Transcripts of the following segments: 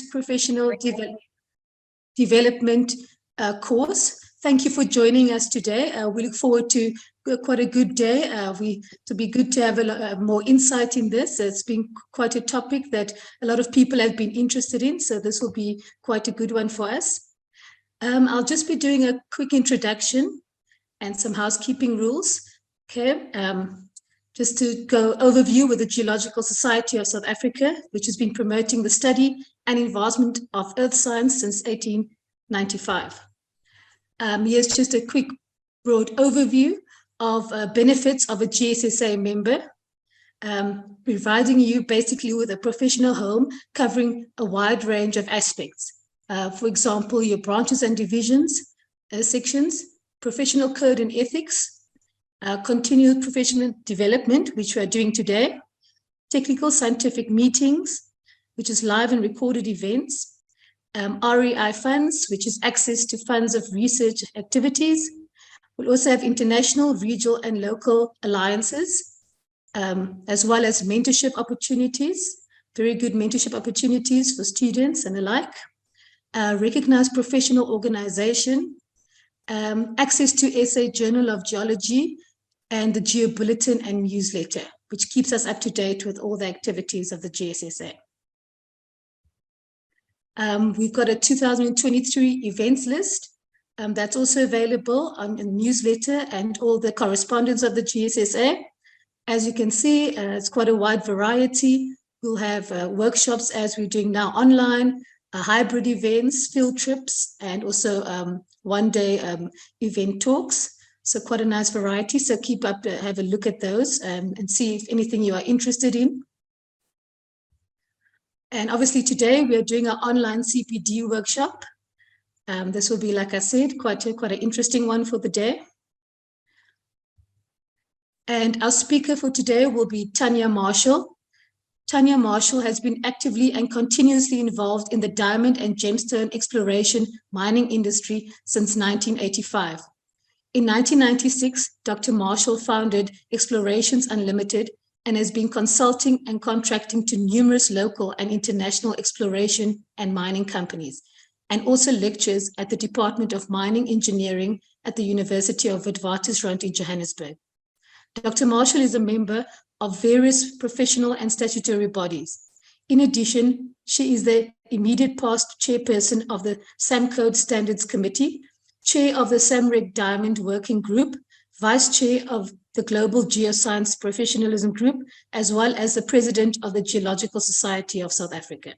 Professional Development course. Thank you for joining us today. We look forward to quite a good day. It'll be good to have more insight in this. It's been quite a topic that a lot of people have been interested in, so this will be quite a good one for us. I'll just be doing a quick introduction and some housekeeping rules. Okay, just to go overview with the Geological Society of South Africa, which has been promoting the study and advancement of earth science since 1895. Here's just a quick broad overview of benefits of a GSSA member, providing you basically with a professional home covering a wide range of aspects. For example, your branches and divisions, sections, professional code and ethics, continued professional development, which we are doing today, technical scientific meetings, which is live and recorded events, REI funds, which is access to funds of research activities. We'll also have international, regional, and local alliances, as well as mentorship opportunities, very good mentorship opportunities for students and the like, recognized professional organization, access to SA Journal of Geology, and the Geo Bulletin and newsletter, which keeps us up to date with all the activities of the GSSA. We've got a 2023 events list that's also available on the newsletter and all the correspondence of the GSSA. As you can see, it's quite a wide variety. We'll have workshops as we're doing now online, hybrid events, field trips, and also one-day event talks. So quite a nice variety. So keep up, have a look at those and see if anything you are interested in. And obviously today we are doing our online CPD workshop. This will be, like I said, quite an interesting one for the day. And our speaker for today will be Tania Marshall. Tania Marshall has been actively and continuously involved in the diamond and gemstone exploration mining industry since 1985. In 1996, Dr. Marshall founded Explorations Unlimited and has been consulting and contracting to numerous local and international exploration and mining companies, and also lectures at the Department of Mining Engineering at the University of Witwatersrand in Johannesburg. Dr. Marshall is a member of various professional and statutory bodies. In addition, she is the immediate past chairperson of the SAMCode Standards Committee, chair of the SAMREG Diamond Working Group, vice chair of the Global Geoscience Professionalism Group, as well as the president of the Geological Society of South Africa.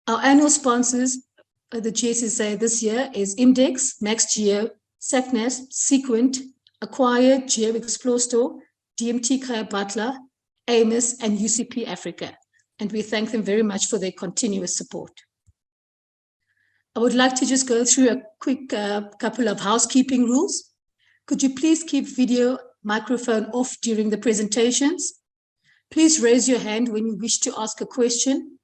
Our annual sponsors of the GSSA this year is Index, MaxGeo, SACNAS, Sequent, Acquire, Geo Explore Store, DMT Kaya Butler, AMOS, and UCP Africa. And we thank them very much for their continuous support. I would like to just go through a quick couple of housekeeping rules. Could you please keep video microphone off during the presentations? Please raise your hand when you wish to ask a question.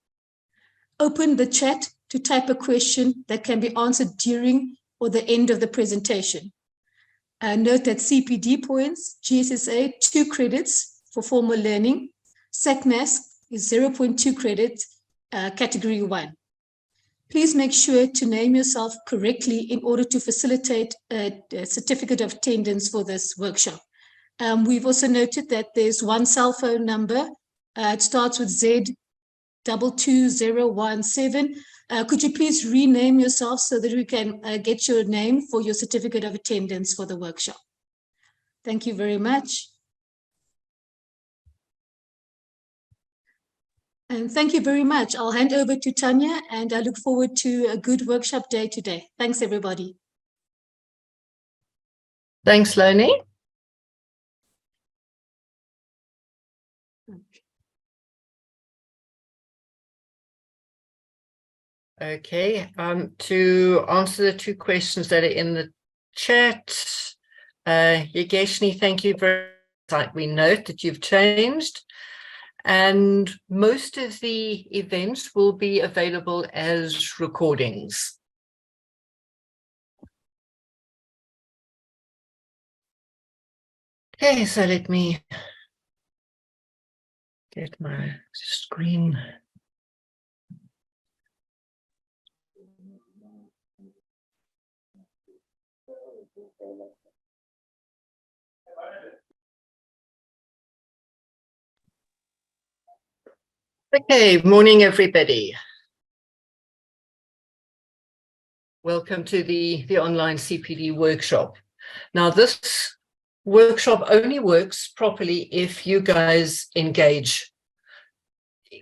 Open the chat to type a question that can be answered during or the end of the presentation. Note that CPD points, GSSA, 2 credits for formal learning. SACNAS is 0.2 credits, category 1. Please make sure to name yourself correctly in order to facilitate a certificate of attendance for this workshop. We've also noted that there's one cell phone number. It starts with Z22017. Could you please rename yourself so that we can get your name for your certificate of attendance for the workshop? Thank you very much. And thank you very much. I'll hand over to Tania, and I look forward to a good workshop day today. Thanks, everybody. Thanks, Loni. Okay, to answer the 2 questions that are in the chat, Yogeshni, thank you very much. We note that you've changed, and most of the events will be available as recordings. Okay, so let me get my screen Okay, morning everybody. Welcome to the online CPD workshop. Now this workshop only works properly if you guys engage.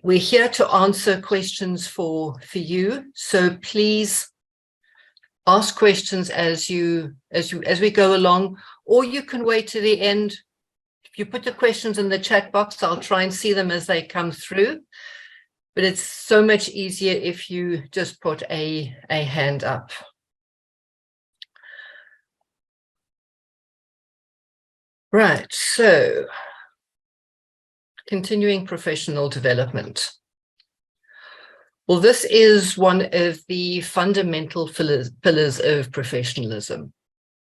We're here to answer questions for you, so please ask questions as we go along, or you can wait to the end. If you put the questions in the chat box, I'll try and see them as they come through. But it's so much easier if you just put a hand up. Right, so continuing professional development. Well, this is one of the fundamental pillars of professionalism,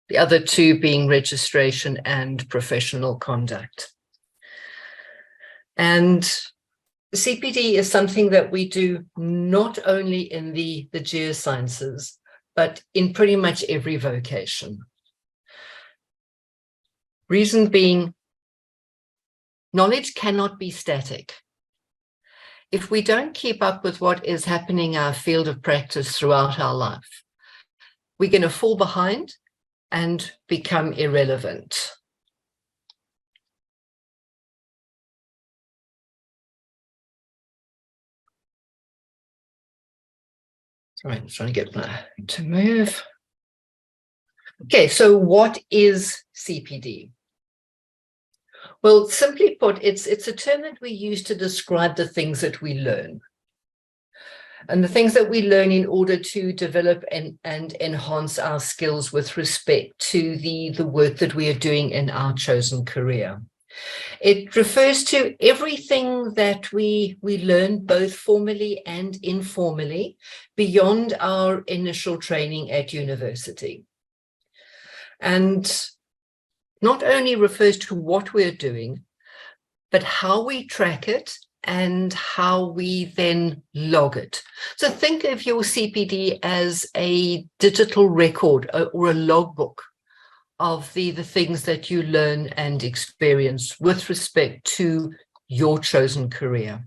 the other two being registration and professional conduct. And CPD is something that we do not only in the geosciences, but in pretty much every vocation. Reason being, knowledge cannot be static. If we don't keep up with what is happening in our field of practice throughout our life, we're going to fall behind and become irrelevant. Sorry, I'm trying to get to move. Okay, so what is CPD? Well, simply put, it's a term that we use to describe the things that we learn. And the things that we learn in order to develop and enhance our skills with respect to the work that we are doing in our chosen career. It refers to everything that we learn both formally and informally beyond our initial training at university. And not only refers to what we're doing, but how we track it and how we then log it. So think of your CPD as a digital record or a logbook of the things that you learn and experience with respect to your chosen career.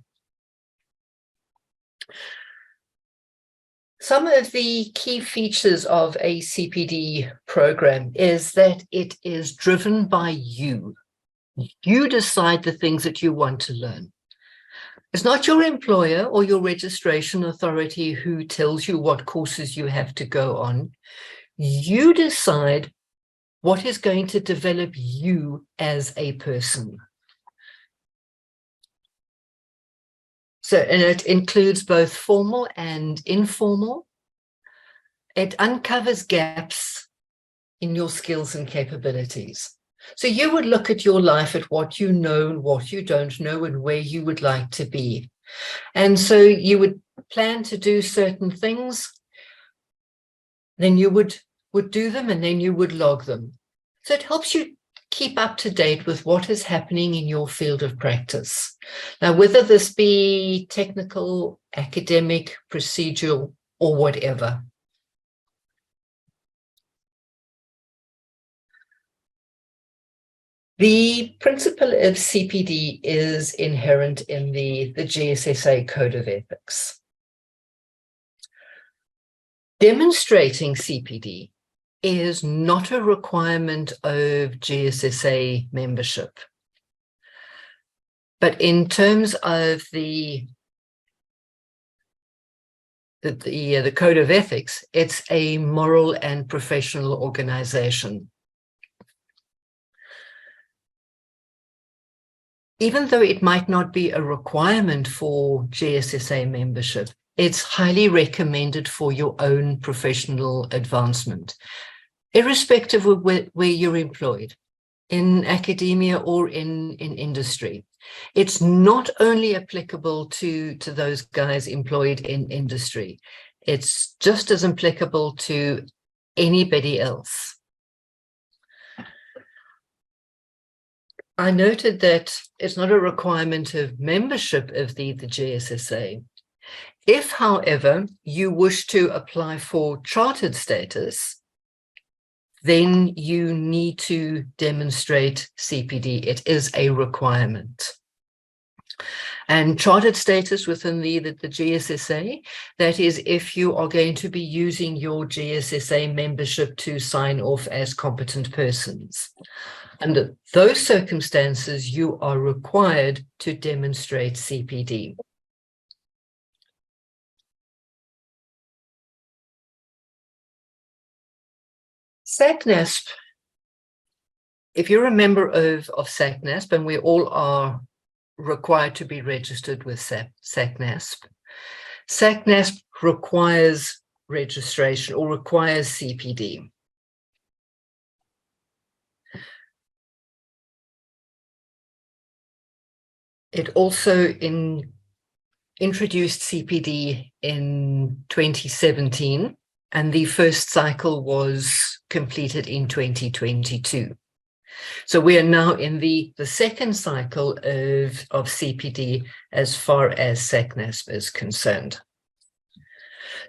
Some of the key features of a CPD program is that it is driven by you. You decide the things that you want to learn. It's not your employer or your registration authority who tells you what courses you have to go on. You decide what is going to develop you as a person. So, and it includes both formal and informal. It uncovers gaps in your skills and capabilities. So you would look at your life at what you know and what you don't know and where you would like to be. And so you would plan to do certain things, then you would do them, and then you would log them. So it helps you keep up to date with what is happening in your field of practice. Now, whether this be technical, academic, procedural, or whatever. The principle of CPD is inherent in the GSSA Code of Ethics. Demonstrating CPD is not a requirement of GSSA membership. But in terms of the Code of Ethics, it's a moral and professional organization. Even though it might not be a requirement for GSSA membership, it's highly recommended for your own professional advancement, irrespective of where you're employed, in academia or in industry. It's not only applicable to those guys employed in industry. It's just as applicable to anybody else. I noted that it's not a requirement of membership of the GSSA. If, however, you wish to apply for chartered status, then you need to demonstrate CPD. It is a requirement. And chartered status within the GSSA, that is if you are going to be using your GSSA membership to sign off as competent persons. Under those circumstances, you are required to demonstrate CPD. SACNASP, if you're a member of SACNASP, and we all are required to be registered with SACNASP, SACNASP requires registration or requires CPD. It also introduced CPD in 2017, and the first cycle was completed in 2022. So we are now in the second cycle of CPD as far as SACNASP is concerned.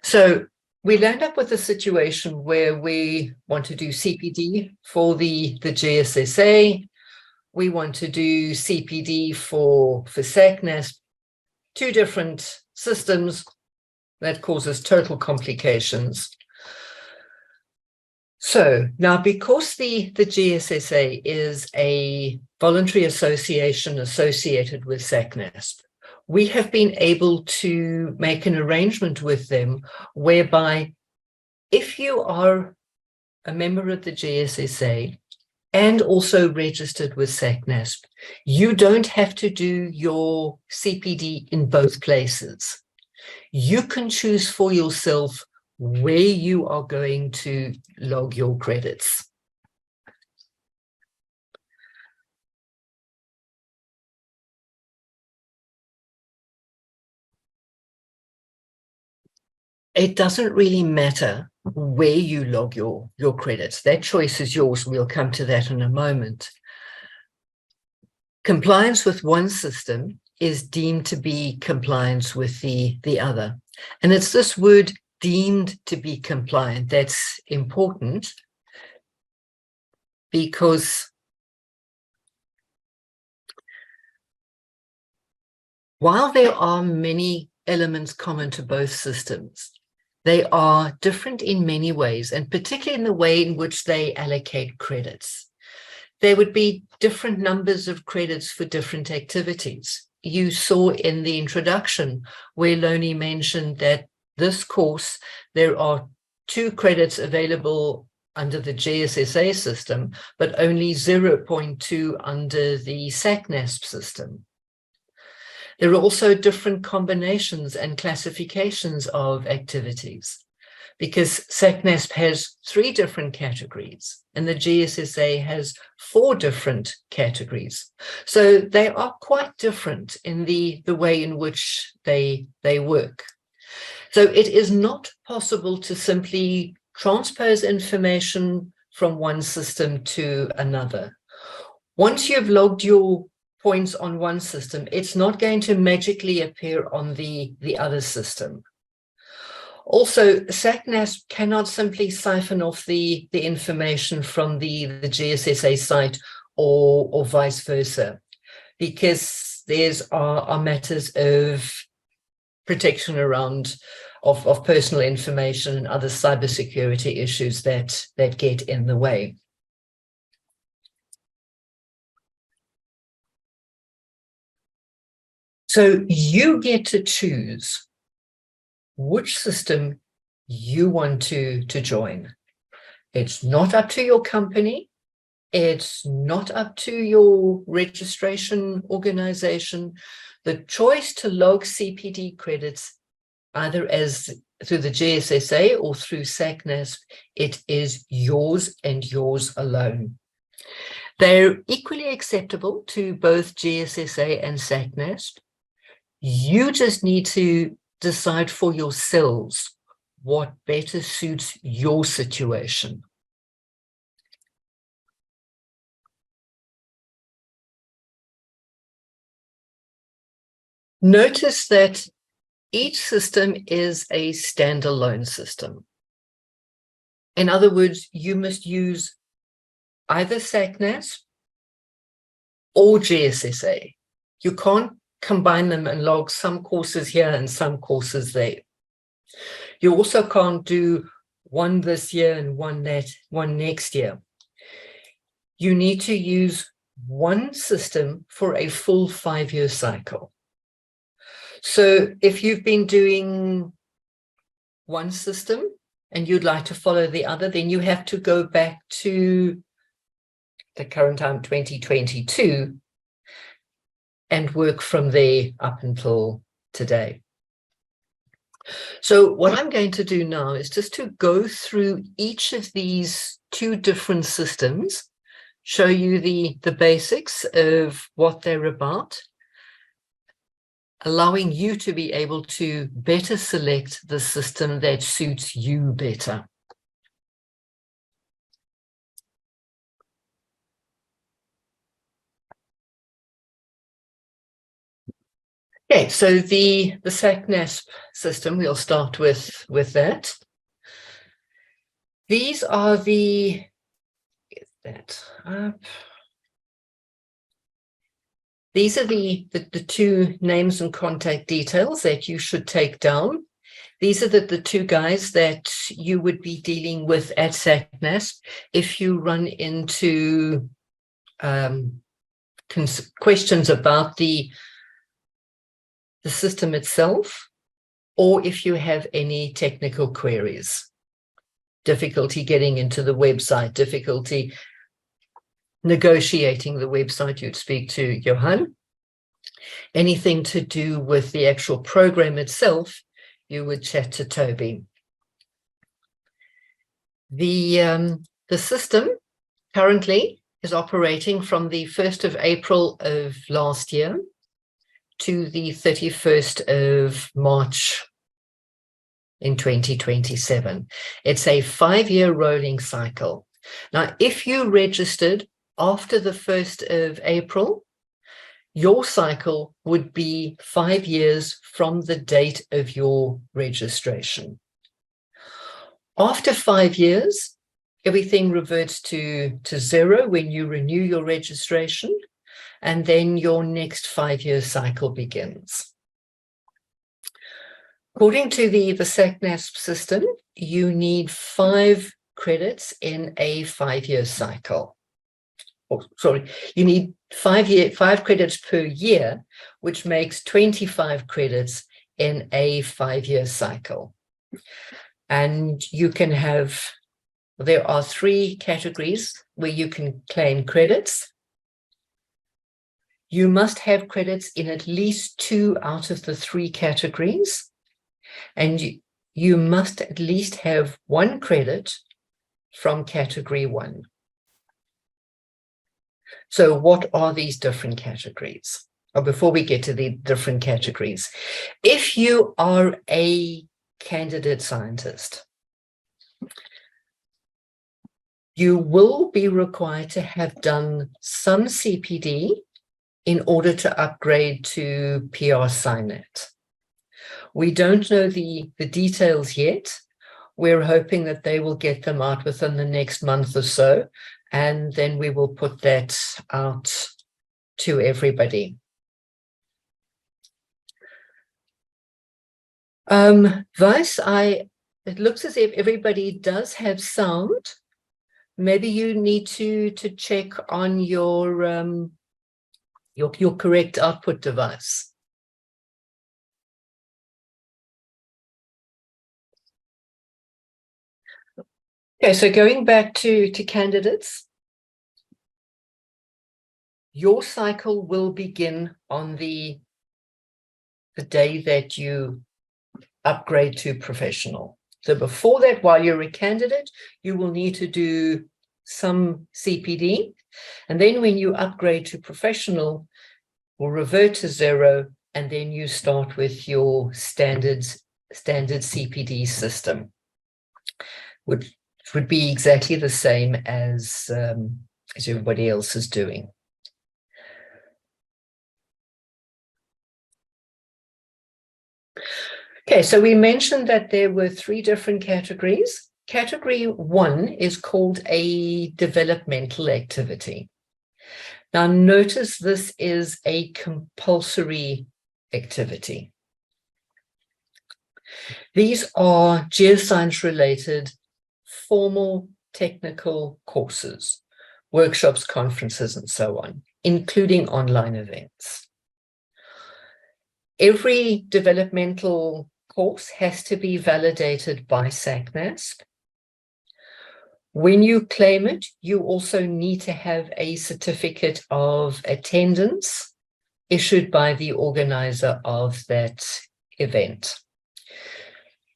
So we land up with a situation where we want to do CPD for the GSSA. We want to do CPD for SACNASP, two different systems. That causes total complications. So now, because the GSSA is a voluntary association associated with SACNASP, we have been able to make an arrangement with them whereby if you are a member of the GSSA and also registered with SACNASP, you don't have to do your CPD in both places. You can choose for yourself where you are going to log your credits. It doesn't really matter where you log your credits. That choice is yours. We'll come to that in a moment. Compliance with one system is deemed to be compliance with the other. And it's this word deemed to be compliant that's important, because while there are many elements common to both systems, they are different in many ways, and particularly in the way in which they allocate credits. There would be different numbers of credits for different activities. You saw in the introduction where Loni mentioned that this course, there are 2 credits available under the GSSA system, but only 0.2 under the SACNASP system. There are also different combinations and classifications of activities, because SACNASP has 3 different categories and the GSSA has 4 different categories. So they are quite different in the way in which they work. So it is not possible to simply transpose information from one system to another. Once you've logged your points on one system, it's not going to magically appear on the other system. Also, SACNASP cannot simply siphon off the information from the GSSA site or vice versa, because there's are matters of protection around of personal information and other cybersecurity issues that get in the way. So you get to choose which system you want to join. It's not up to your company. It's not up to your registration organization. The choice to log CPD credits, either through the GSSA or through SACNASP, it is yours and yours alone. They're equally acceptable to both GSSA and SACNASP. You just need to decide for yourselves what better suits your situation. Notice that each system is a standalone system. In other words, you must use either SACNAS or GSSA. You can't combine them and log some courses here and some courses there. You also can't do one this year and one next year. You need to use one system for a full 5-year cycle. So if you've been doing one system and you'd like to follow the other, then you have to go back to the current time, 2022, and work from there up until today. So what I'm going to do now is just to go through each of these 2 different systems, show you the basics of what they're about, allowing you to be able to better select the system that suits you better. Okay, so the SACNAS system, we'll start with that. These are the, get that up. These are the 2 names and contact details that you should take down. These are the 2 guys that you would be dealing with at SACNAS if you run into questions about the system itself, or if you have any technical queries, difficulty getting into the website, difficulty negotiating the website, you'd speak to Johan. Anything to do with the actual program itself, you would chat to Toby. The system currently is operating from the 1st of April of last year to the 31st of March in 2027. It's a 5-year rolling cycle. Now, if you registered after the 1st of April, your cycle would be 5 years from the date of your registration. After 5 years, everything reverts to 0 when you renew your registration, and then your next 5-year cycle begins. According to the SACNAS system, you need 5 credits in a 5-year cycle. Oh, sorry, you need 5 credits per year, which makes 25 credits in a 5-year cycle. And you can have, there are 3 categories where you can claim credits. You must have credits in at least 2 out of the 3 categories, and you must at least have 1 credit from category 1. So what are these different categories? Or before we get to the different categories, if you are a candidate scientist, you will be required to have done some CPD in order to upgrade to PR SciNet. We don't know the details yet. We're hoping that they will get them out within the next month or so, and then we will put that out to everybody. Weiss, it looks as if everybody does have sound. Maybe you need to check on your correct output device. Okay, so going back to candidates, your cycle will begin on the day that you upgrade to professional. So before that, while you're a candidate, you will need to do some CPD. And then when you upgrade to professional, will revert to 0, and then you start with your standard CPD system, which would be exactly the same as everybody else is doing. Okay, so we mentioned that there were 3 different categories. Category 1 is called a developmental activity. Now notice this is a compulsory activity. These are geoscience related formal technical courses, workshops, conferences, and so on, including online events. Every developmental course has to be validated by SACNASP. When you claim it, you also need to have a certificate of attendance issued by the organizer of that event.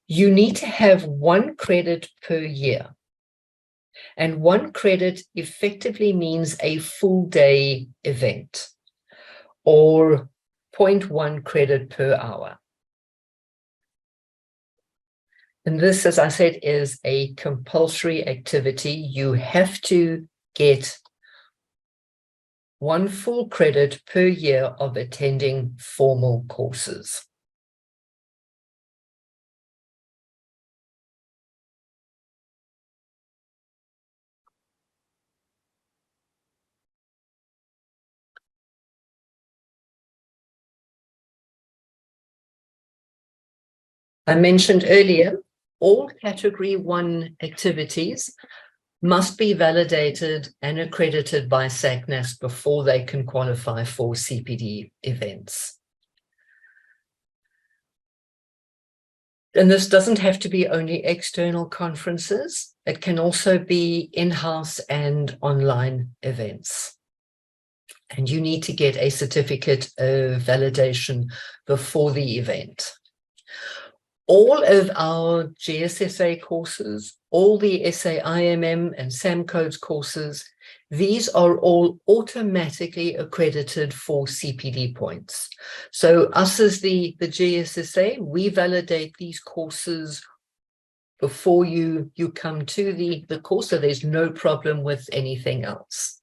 You need to have 1 credit per year. And 1 credit effectively means a full day event, or 0.1 credit per hour. And this, as I said, is a compulsory activity. You have to get 1 full credit per year of attending formal courses. I mentioned earlier, all Category 1 activities must be validated and accredited by SACNASP before they can qualify for CPD events. And this doesn't have to be only external conferences. It can also be in-house and online events. And you need to get a certificate of validation before the event. All of our GSSA courses, all the SAIMM and SAM codes courses, these are all automatically accredited for CPD points. So us as the GSSA, we validate these courses before you come to the course, so there's no problem with anything else.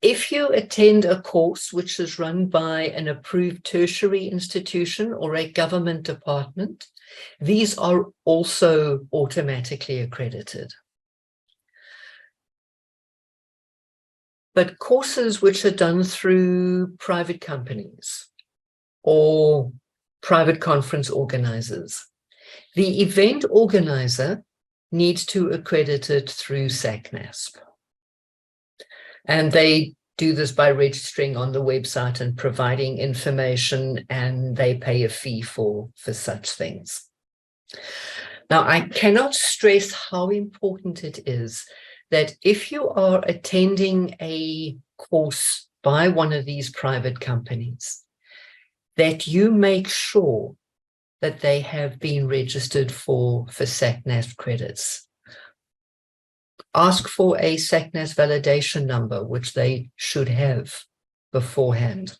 If you attend a course which is run by an approved tertiary institution or a government department, these are also automatically accredited. But courses which are done through private companies or private conference organizers, the event organizer needs to accredit it through SACNASP. And they do this by registering on the website and providing information, and they pay a fee for such things. Now, I cannot stress how important it is that if you are attending a course by one of these private companies, that you make sure that they have been registered for SACNASP credits. Ask for a SACNASP validation number, which they should have beforehand.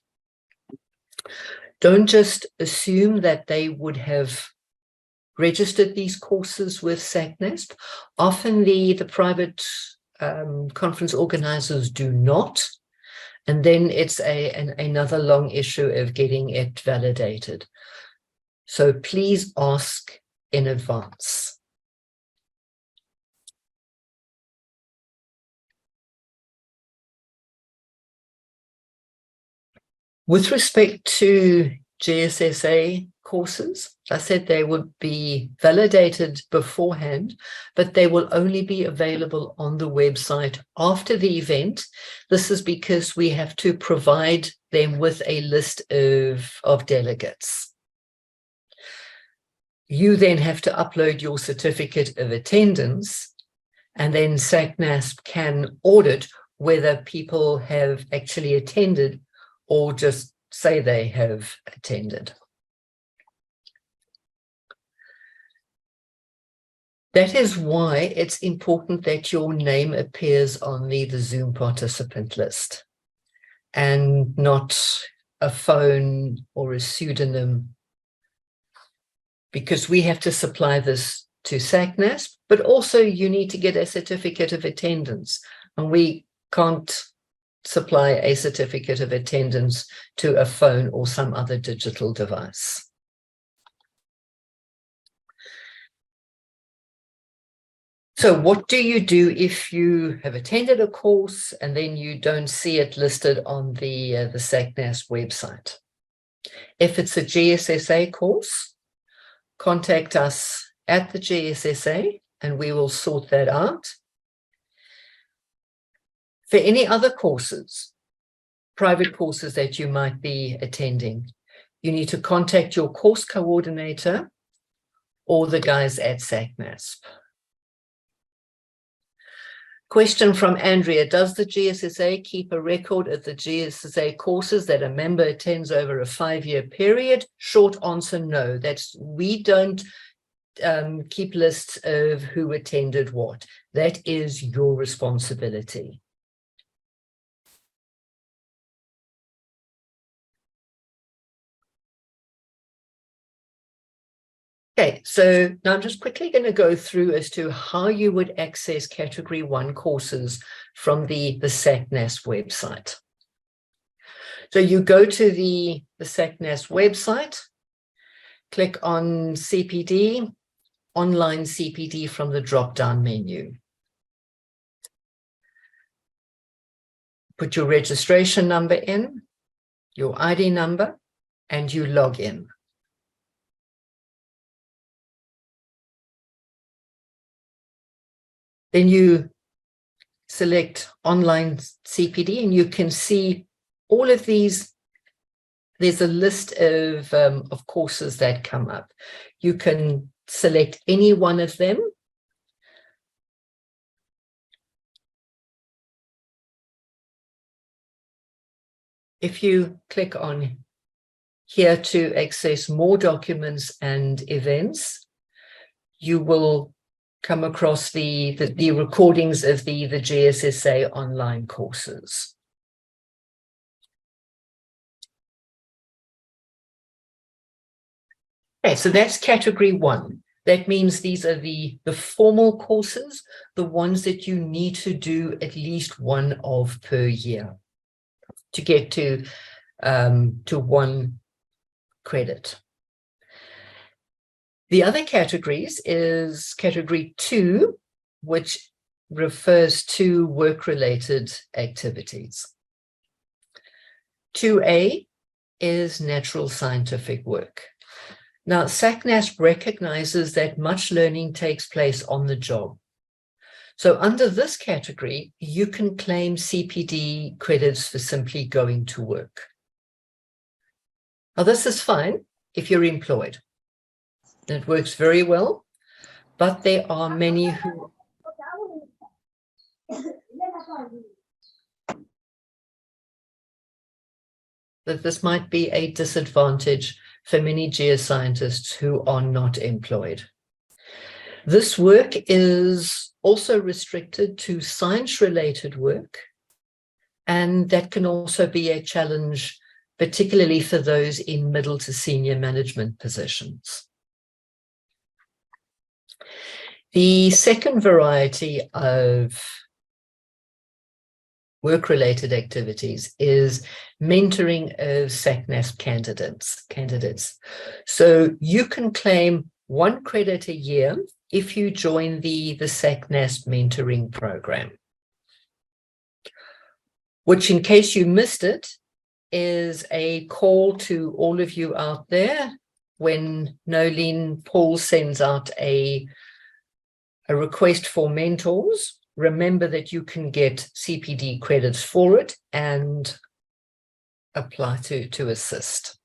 Don't just assume that they would have registered these courses with SACNASP. Often the private conference organizers do not, and then it's another long issue of getting it validated. So please ask in advance. With respect to GSSA courses, I said they would be validated beforehand, but they will only be available on the website after the event. This is because we have to provide them with a list of delegates. You then have to upload your certificate of attendance, and then SACNASP can audit whether people have actually attended or just say they have attended. That is why it's important that your name appears on the Zoom participant list and not a phone or a pseudonym, because we have to supply this to SACNASP, but also you need to get a certificate of attendance, and we can't supply a certificate of attendance to a phone or some other digital device. So what do you do if you have attended a course and then you don't see it listed on the SACNAS website? If it's a GSSA course, contact us at the GSSA and we will sort that out. For any other courses, private courses that you might be attending, you need to contact your course coordinator or the guys at SACNAS. Question from Andrea: does the GSSA keep a record of the GSSA courses that a member attends over a 5-year period? Short answer, no. We don't keep lists of who attended what. That is your responsibility. Okay, so now I'm just quickly going to go through as to how you would access Category 1 courses from the SACNAS website. So you go to the SACNAS website, click on CPD, Online CPD from the drop-down menu. Put your registration number in, your ID number, and you log in. Then you select Online CPD and you can see all of these. There's a list of courses that come up. You can select any one of them. If you click on here to access more documents and events, you will come across the recordings of the GSSA online courses. Okay, so that's Category 1. That means these are the formal courses, the ones that you need to do at least one of per year to get to 1 credit. The other categories is Category 2, which refers to work-related activities. 2A is natural scientific work. Now, SACNAS recognizes that much learning takes place on the job. So under this category, you can claim CPD credits for simply going to work. Now, this is fine if you're employed. It works very well, but there are many who that this might be a disadvantage for many geoscientists who are not employed. This work is also restricted to science-related work, and that can also be a challenge, particularly for those in middle to senior management positions. The second variety of work-related activities is mentoring of SACNAS candidates. So you can claim 1 credit a year if you join the SACNAS mentoring program, which, in case you missed it, is a call to all of you out there when Nolene Paul sends out a request for mentors. Remember that you can get CPD credits for it and apply to assist.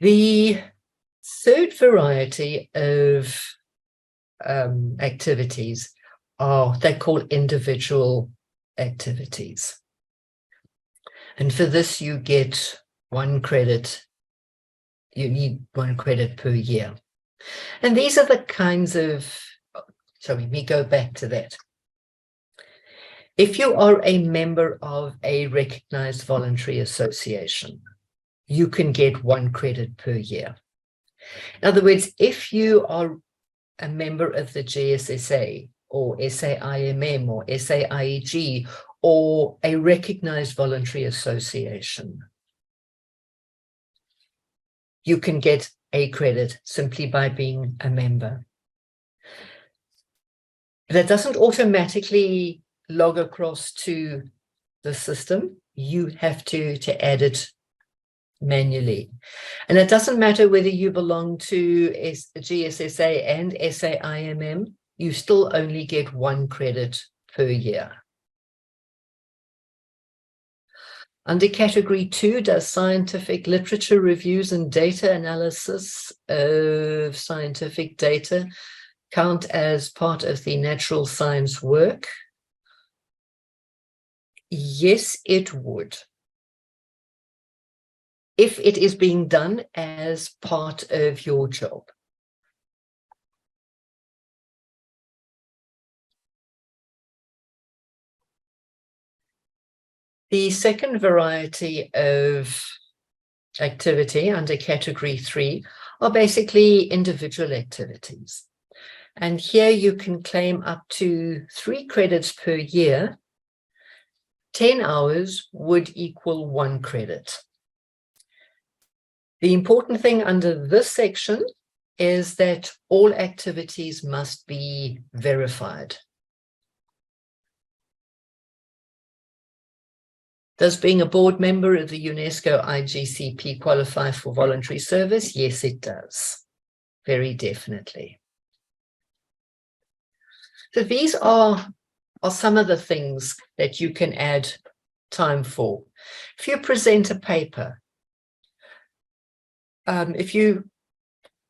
The third variety of activities they're called individual activities. And for this, you get 1 credit. You need 1 credit per year. And these are the kinds of, sorry, let me go back to that. If you are a member of a recognized voluntary association, you can get 1 credit per year. In other words, if you are a member of the GSSA or SAIMM or SAIEG or a recognized voluntary association, you can get a credit simply by being a member. That doesn't automatically log across to the system. You have to add it manually. And it doesn't matter whether you belong to GSSA and SAIMM, you still only get 1 credit per year. Under category 2, does scientific literature reviews and data analysis of scientific data count as part of the natural science work? Yes, it would. If it is being done as part of your job. The second variety of activity under category 3 are basically individual activities. And here you can claim up to 3 credits per year. 10 hours would equal 1 credit. The important thing under this section is that all activities must be verified. Does being a board member of the UNESCO IGCP qualify for voluntary service? Yes, it does. Very definitely. So these are some of the things that you can add time for. If you present a paper, if you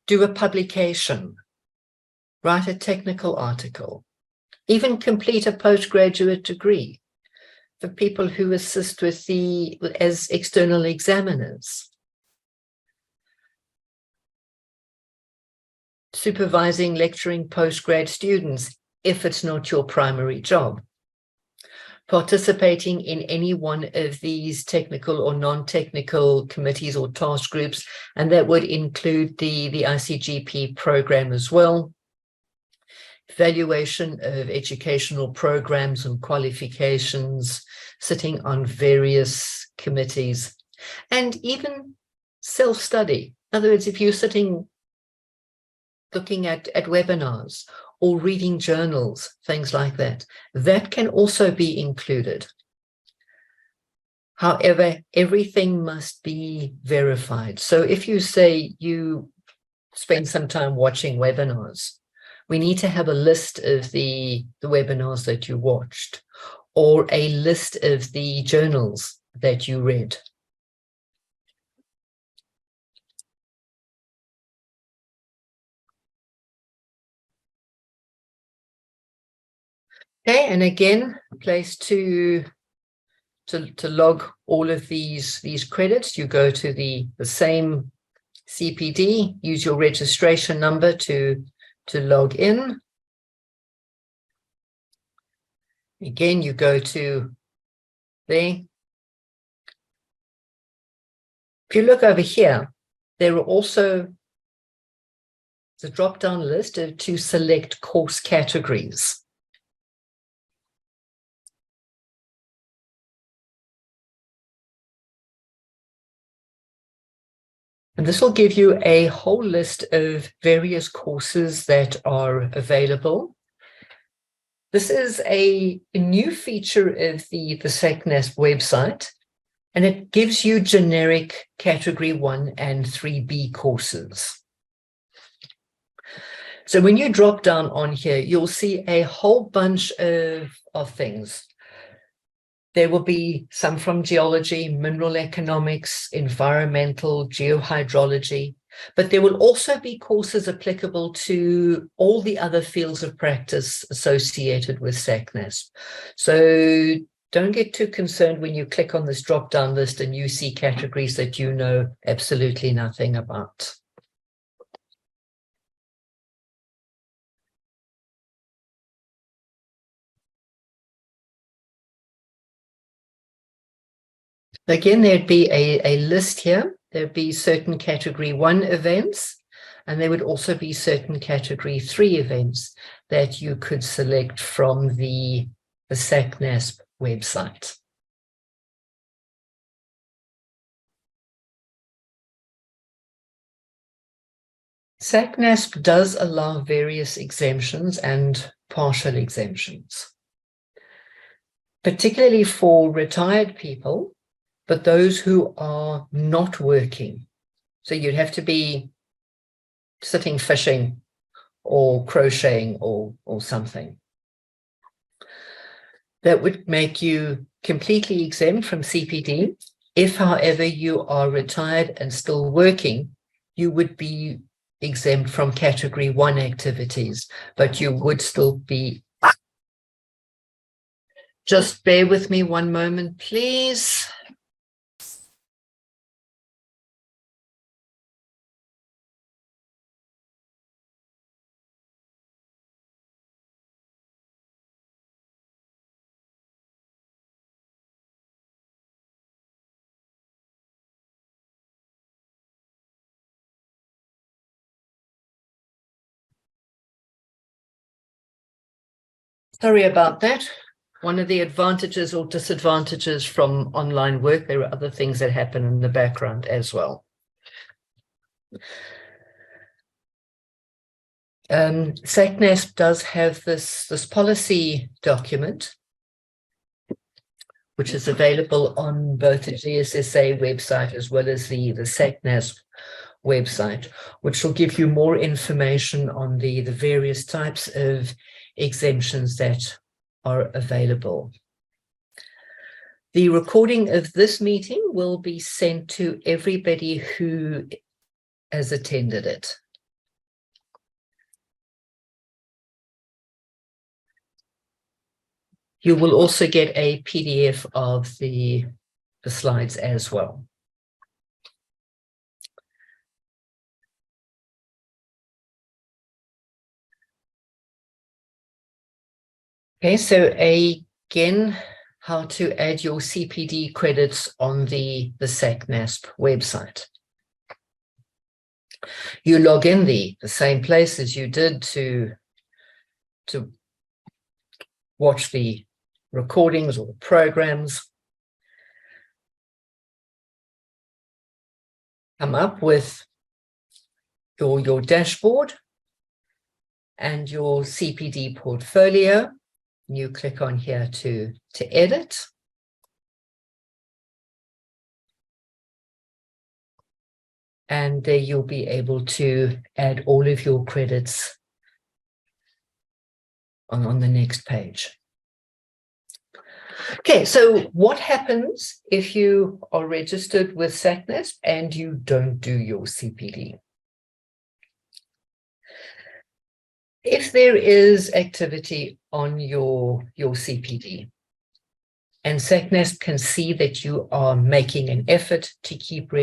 do a publication, write a technical article, even complete a postgraduate degree for people who assist with as external examiners, supervising, lecturing postgrad students, if it's not your primary job, participating in any one of these technical or non-technical committees or task groups, and that would include the ICGP program as well, evaluation of educational programs and qualifications, sitting on various committees, and even self-study. In other words, if you're sitting looking at webinars or reading journals, things like that, that can also be included. However, everything must be verified. So if you say you spend some time watching webinars, we need to have a list of the webinars that you watched, or a list of the journals that you read. Okay, and again, place to log all of these credits, you go to the same CPD, use your registration number to log in. Again, you go to there. If you look over here, there are also the drop-down list to select course categories. And this will give you a whole list of various courses that are available. This is a new feature of the SACNASP website, and it gives you generic category 1 and 3B courses. So when you drop down on here, you'll see a whole bunch of things. There will be some from geology, mineral economics, environmental, geohydrology, but there will also be courses applicable to all the other fields of practice associated with SACNASP. So don't get too concerned when you click on this drop-down list and you see categories that you know absolutely nothing about. Again, there'd be a list here. There'd be certain category 1 events, and there would also be certain category 3 events that you could select from the SACNASP website. SACNASP does allow various exemptions and partial exemptions, particularly for retired people, but those who are not working. So you'd have to be sitting fishing or crocheting or something. That would make you completely exempt from CPD. If, however, you are retired and still working, you would be exempt from category 1 activities, but you would still be. Just bear with me one moment, please. Sorry about that. One of the advantages or disadvantages from online work, there are other things that happen in the background as well. SACNASP does have this policy document, which is available on both the GSSA website as well as the SACNASP website, which will give you more information on the various types of exemptions that are available. The recording of this meeting will be sent to everybody who has attended it. You will also get a PDF of the slides as well. Okay, so again, how to add your CPD credits on the SACNASP website. You log in the same place as you did to watch the recordings or the programs. Come up with your dashboard and your CPD portfolio. You click on here to edit. And there you'll be able to add all of your credits on the next page. Okay, so what happens if you are registered with SACNASP and you don't do your CPD? If there is activity on your CPD and SACNASP can see that you are making an effort to keep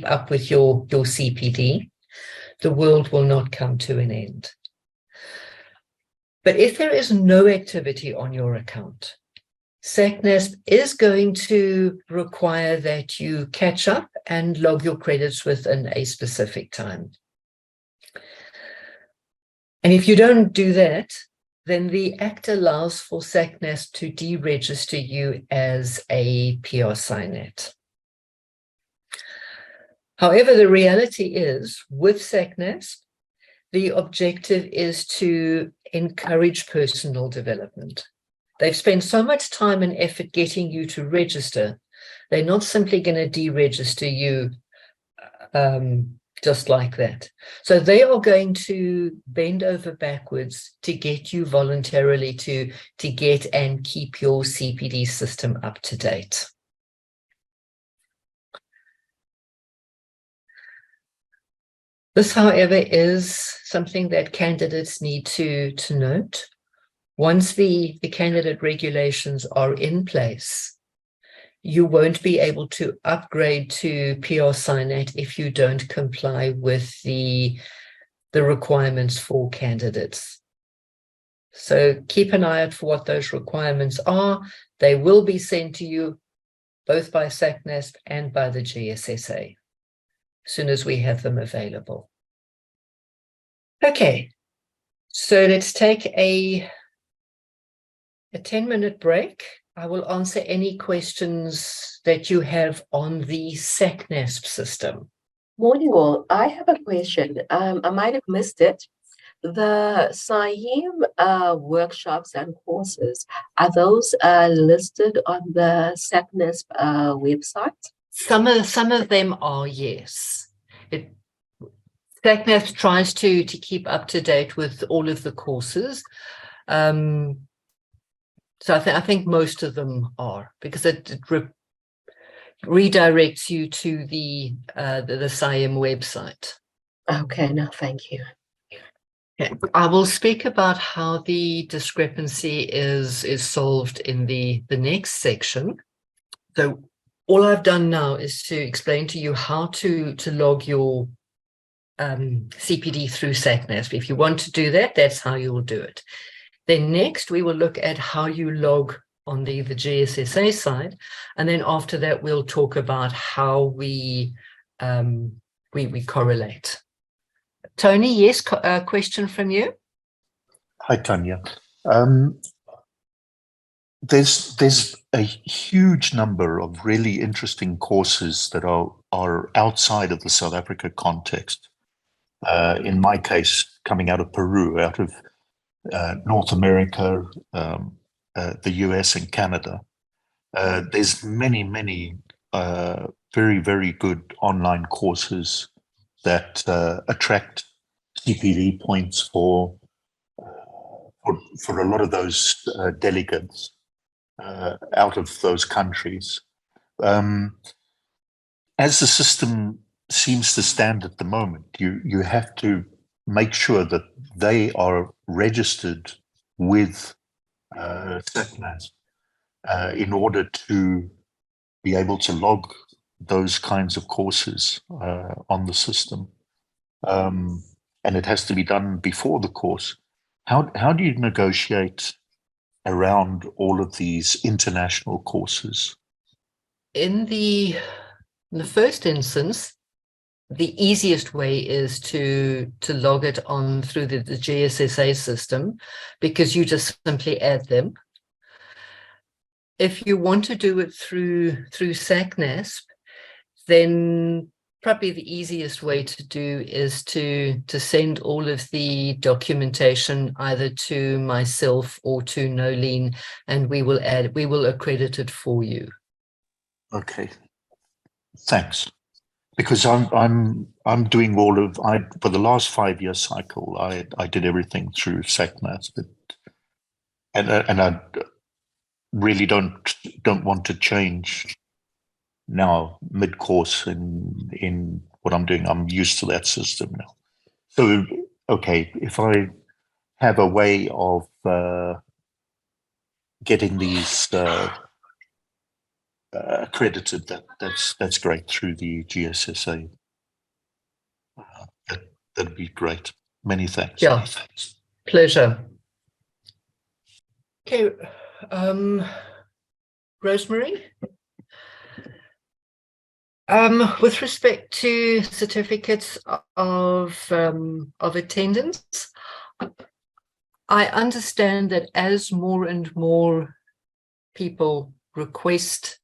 up with your CPD, the world will not come to an end. But if there is no activity on your account, SACNASP is going to require that you catch up and log your credits within a specific time. And if you don't do that, then the Act allows for SACNASP to deregister you as a PR SINET. However, the reality is, with SACNASP, the objective is to encourage personal development. They've spent so much time and effort getting you to register. They're not simply going to deregister you just like that. So they are going to bend over backwards to get you voluntarily to get and keep your CPD system up to date. This, however, is something that candidates need to note. Once the candidate regulations are in place, you won't be able to upgrade to PR SINET if you don't comply with the requirements for candidates. So keep an eye out for what those requirements are. They will be sent to you both by SACNASP and by the GSSA as soon as we have them available. Okay, so let's take a 10-minute break. I will answer any questions that you have on the SACNASP system. Morning all. I have a question. I might have missed it. The SIEM workshops and courses, are those listed on the SACNISP website? Some of them are, yes. SACNAP tries to keep up to date with all of the courses. So I think most of them are, because it redirects you to the SIEM website. Okay, no, thank you. Yeah. I will speak about how the discrepancy is solved in the next section. So all I've done now is to explain to you how to log your CPD through SACNASP. If you want to do that, that's how you will do it. Then next, we will look at how you log on the GSSA side. And then after that, we'll talk about how we correlate. Tony, yes, question from you. Hi, Tania. There's a huge number of really interesting courses that are outside of the South Africa context. In my case, coming out of Peru, out of North America, the US and Canada. There's many very, very good online courses that attract CPD points for a lot of those delegates out of those countries. As the system seems to stand at the moment, you have to make sure that they are registered with SACNAS in order to be able to log those kinds of courses on the system. And it has to be done before the course. How do you negotiate around all of these international courses? In the first instance, the easiest way is to log it on through the GSSA system, because you just simply add them. If you want to do it through SACNASP, then probably the easiest way to do is to send all of the documentation either to myself or to Nolene, and we will accredit it for you. Okay, thanks. Because I'm doing for the last 5-year cycle, I did everything through SACNAS, and I really don't want to change now mid-course in what I'm doing. I'm used to that system now. So, okay, if I have a way of getting these accredited, that's great through the GSSA. That'd be great. Many thanks. Yeah, many thanks. Pleasure. Okay, Rosemary. With respect to certificates of attendance, I understand that as more and more people request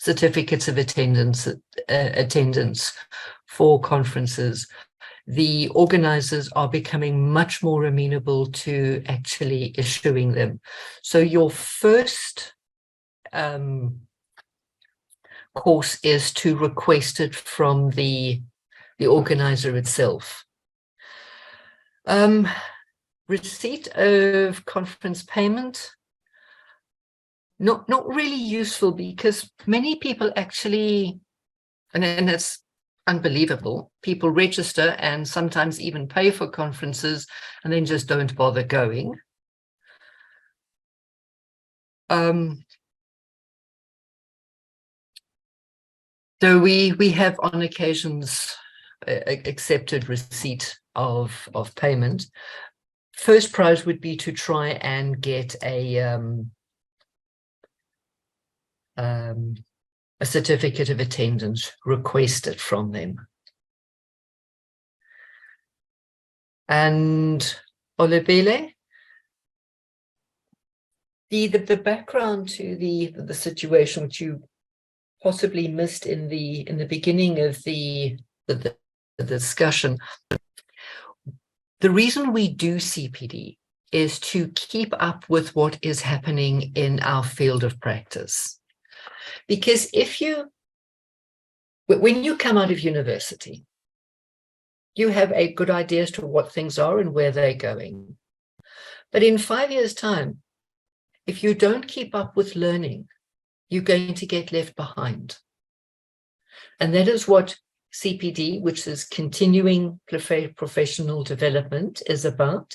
certificates of attendance for conferences, the organizers are becoming much more amenable to actually issuing them. So your first course is to request it from the organizer itself. Receipt of conference payment, not really useful, because many people actually, and it's unbelievable, people register and sometimes even pay for conferences and then just don't bother going. So we have on occasions accepted receipt of payment. First prize would be to try and get a certificate of attendance requested from them. And Olebele, the background to the situation which you possibly missed in the beginning of the the discussion. The reason we do CPD is to keep up with what is happening in our field of practice. Because when you come out of university, you have a good idea as to what things are and where they're going. But in 5 years' time, if you don't keep up with learning, you're going to get left behind. And that is what CPD, which is continuing professional development, is about.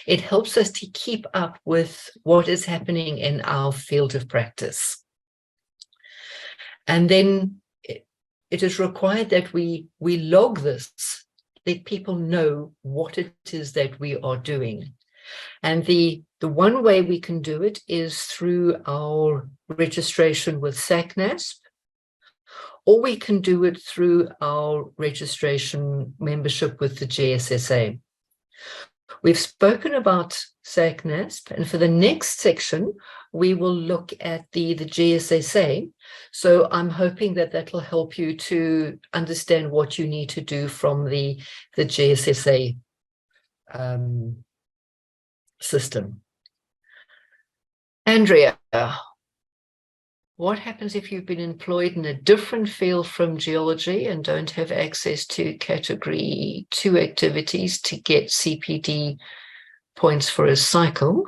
It helps us to keep up with what is happening in our field of practice. And then it is required that we log this, let people know what it is that we are doing. And the one way we can do it is through our registration with SACNASP, or we can do it through our registration membership with the GSSA. We've spoken about SACNASP, and for the next section, we will look at the GSSA. So I'm hoping that that will help you to understand what you need to do from the GSSA system. Andrea, what happens if you've been employed in a different field from geology and don't have access to category 2 activities to get CPD points for a cycle?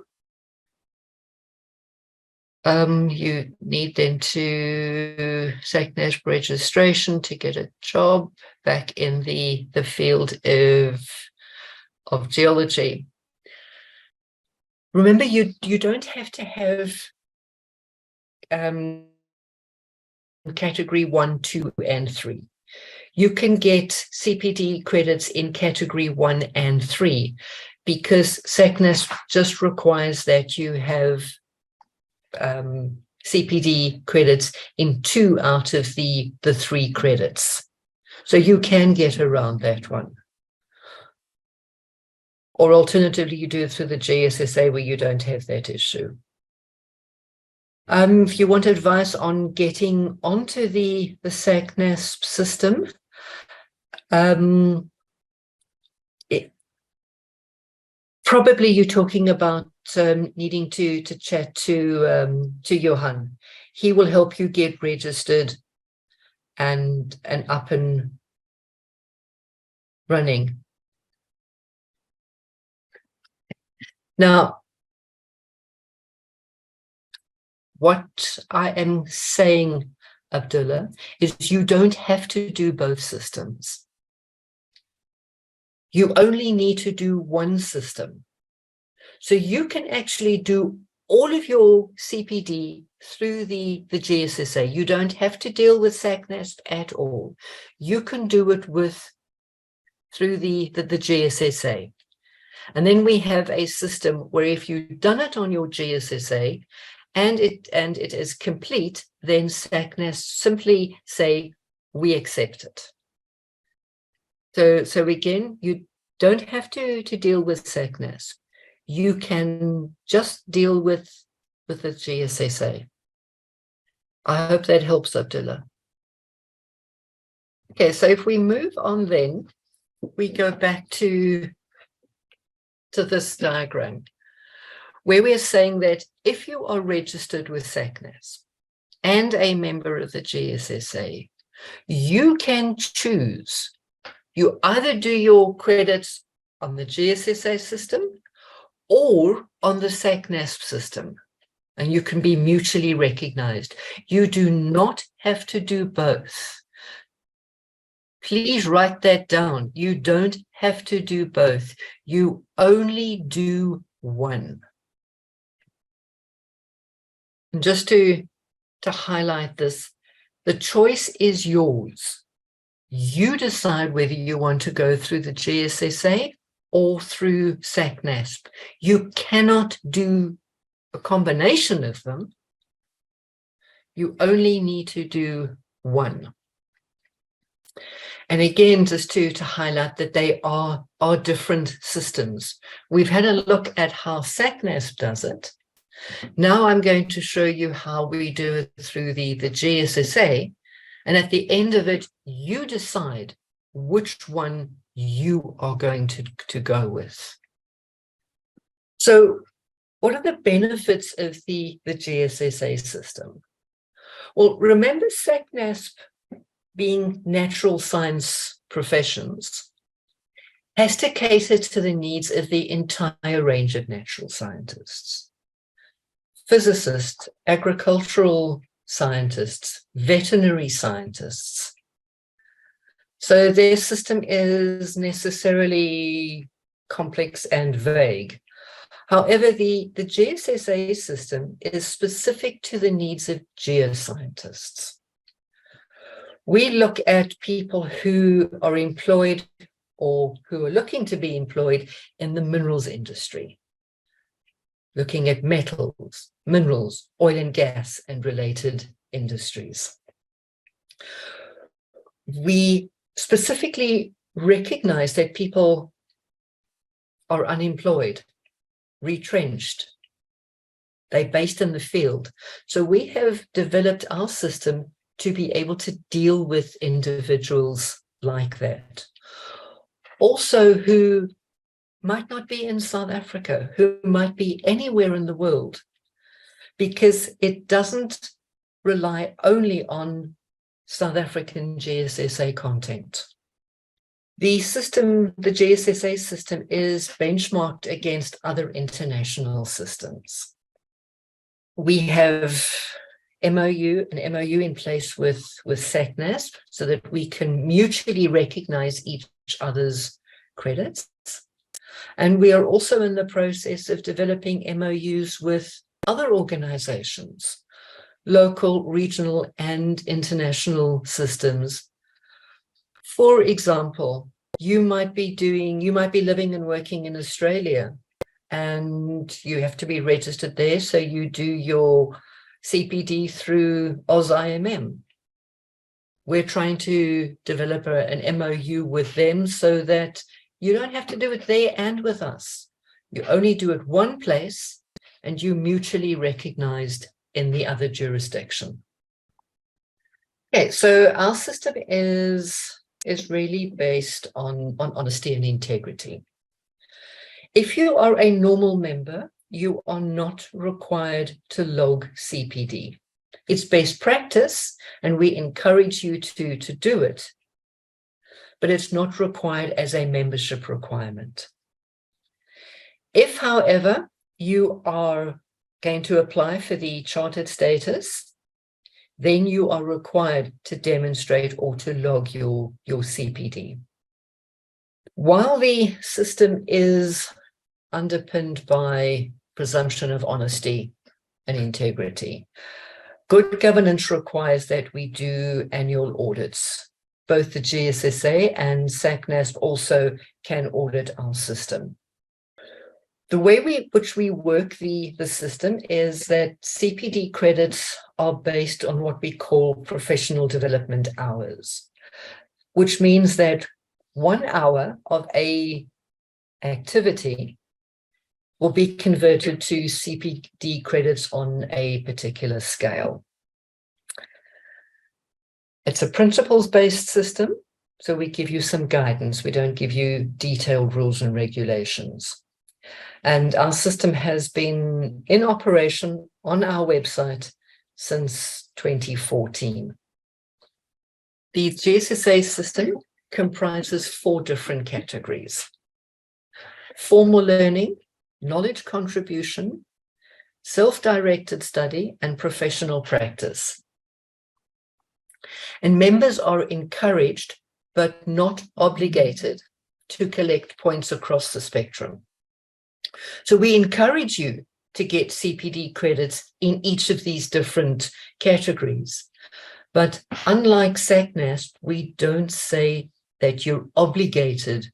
You need then to SACNASP registration to get a job back in the field of geology. Remember, you don't have to have category 1, 2, and 3. You can get CPD credits in category 1 and 3 because SACNASP just requires that you have CPD credits in 2 out of the 3 credits. So you can get around that one. Or alternatively, you do it through the GSSA where you don't have that issue. If you want advice on getting onto the SACNASP system, probably you're talking about needing to chat to Johan. He will help you get registered and up and running. Now, what I am saying, Abdullah, is you don't have to do both systems. You only need to do one system. So you can actually do all of your CPD through the GSSA. You don't have to deal with SACNASP at all. You can do it through the GSSA. And then we have a system where if you've done it on your GSSA and it is complete, then SACNASP simply say, we accept it. So again, you don't have to deal with SACNASP. You can just deal with the GSSA. I hope that helps, Abdullah. Okay, so if we move on then, we go back to this diagram, where we are saying that if you are registered with SACNASP and a member of the GSSA, you can choose. You either do your credits on the GSSA system or on the SACNASP system, and you can be mutually recognized. You do not have to do both. Please write that down. You don't have to do both. You only do one. And just to highlight this, the choice is yours. You decide whether you want to go through the GSSA or through SACNASP. You cannot do a combination of them. You only need to do one. And again, just to highlight that they are different systems. We've had a look at how SACNASP does it. Now I'm going to show you how we do it through the GSSA. And at the end of it, you decide which one you are going to go with. So what are the benefits of the GSSA system? Well, remember SACNASP being natural science professions has to cater to the needs of the entire range of natural scientists. Physicists, agricultural scientists, veterinary scientists. So their system is necessarily complex and vague. However, the GSSA system is specific to the needs of geoscientists. We look at people who are employed or who are looking to be employed in the minerals industry, looking at metals, minerals, oil and gas, and related industries. We specifically recognize that people are unemployed, retrenched, they're based in the field. So we have developed our system to be able to deal with individuals like that. Also who might not be in South Africa, who might be anywhere in the world, because it doesn't rely only on South African GSSA content. The system, the GSSA system, is benchmarked against other international systems. We have an MOU in place with SACNASP so that we can mutually recognize each other's credits. And we are also in the process of developing MOUs with other organizations, local, regional, and international systems. For example, you might be living and working in Australia, and you have to be registered there. So you do your CPD through AusIMM. We're trying to develop an MOU with them so that you don't have to do it there and with us. You only do it one place and you mutually recognized in the other jurisdiction. Okay, so our system is really based on honesty and integrity. If you are a normal member, you are not required to log CPD. It's best practice, and we encourage you to do it, but it's not required as a membership requirement. If, however, you are going to apply for the chartered status, then you are required to demonstrate or to log your CPD. While the system is underpinned by presumption of honesty and integrity, good governance requires that we do annual audits. Both the GSSA and SACNASP also can audit our system. The way which we work the system is that CPD credits are based on what we call professional development hours, which means that 1 hour of a activity will be converted to CPD credits on a particular scale. It's a principles-based system, so we give you some guidance. We don't give you detailed rules and regulations. And our system has been in operation on our website since 2014. The GSSA system comprises 4 different categories: formal learning, knowledge contribution, self-directed study, and professional practice. And members are encouraged, but not obligated, to collect points across the spectrum. So we encourage you to get CPD credits in each of these different categories. But unlike SACNASP, we don't say that you're obligated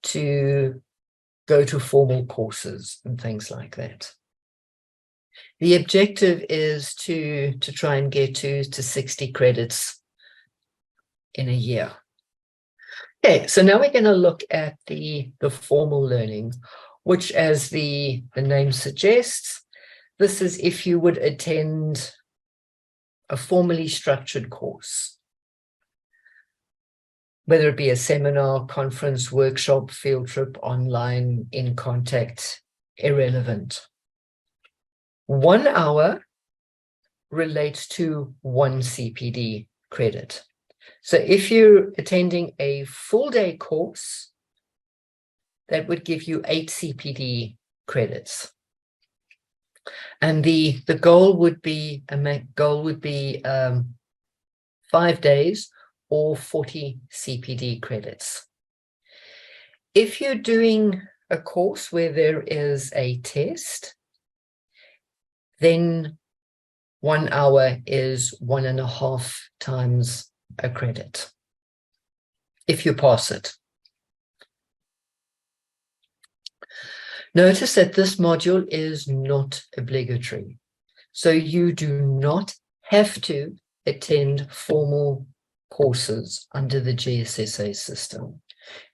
to go to formal courses and things like that. The objective is to try and get to 60 credits in a year. Okay, so now we're going to look at the formal learning, which, as the name suggests, this is if you would attend a formally structured course. whether it be a seminar, conference, workshop, field trip, online, in contact, irrelevant. 1 hour relates to 1 CPD credit. So if you're attending a full day course, that would give you 8 CPD credits. And the goal would be 5 days or 40 CPD credits. If you're doing a course where there is a test, then 1 hour is 1.5 times a credit, if you pass it. Notice that this module is not obligatory, so you do not have to attend formal courses under the GSSA system.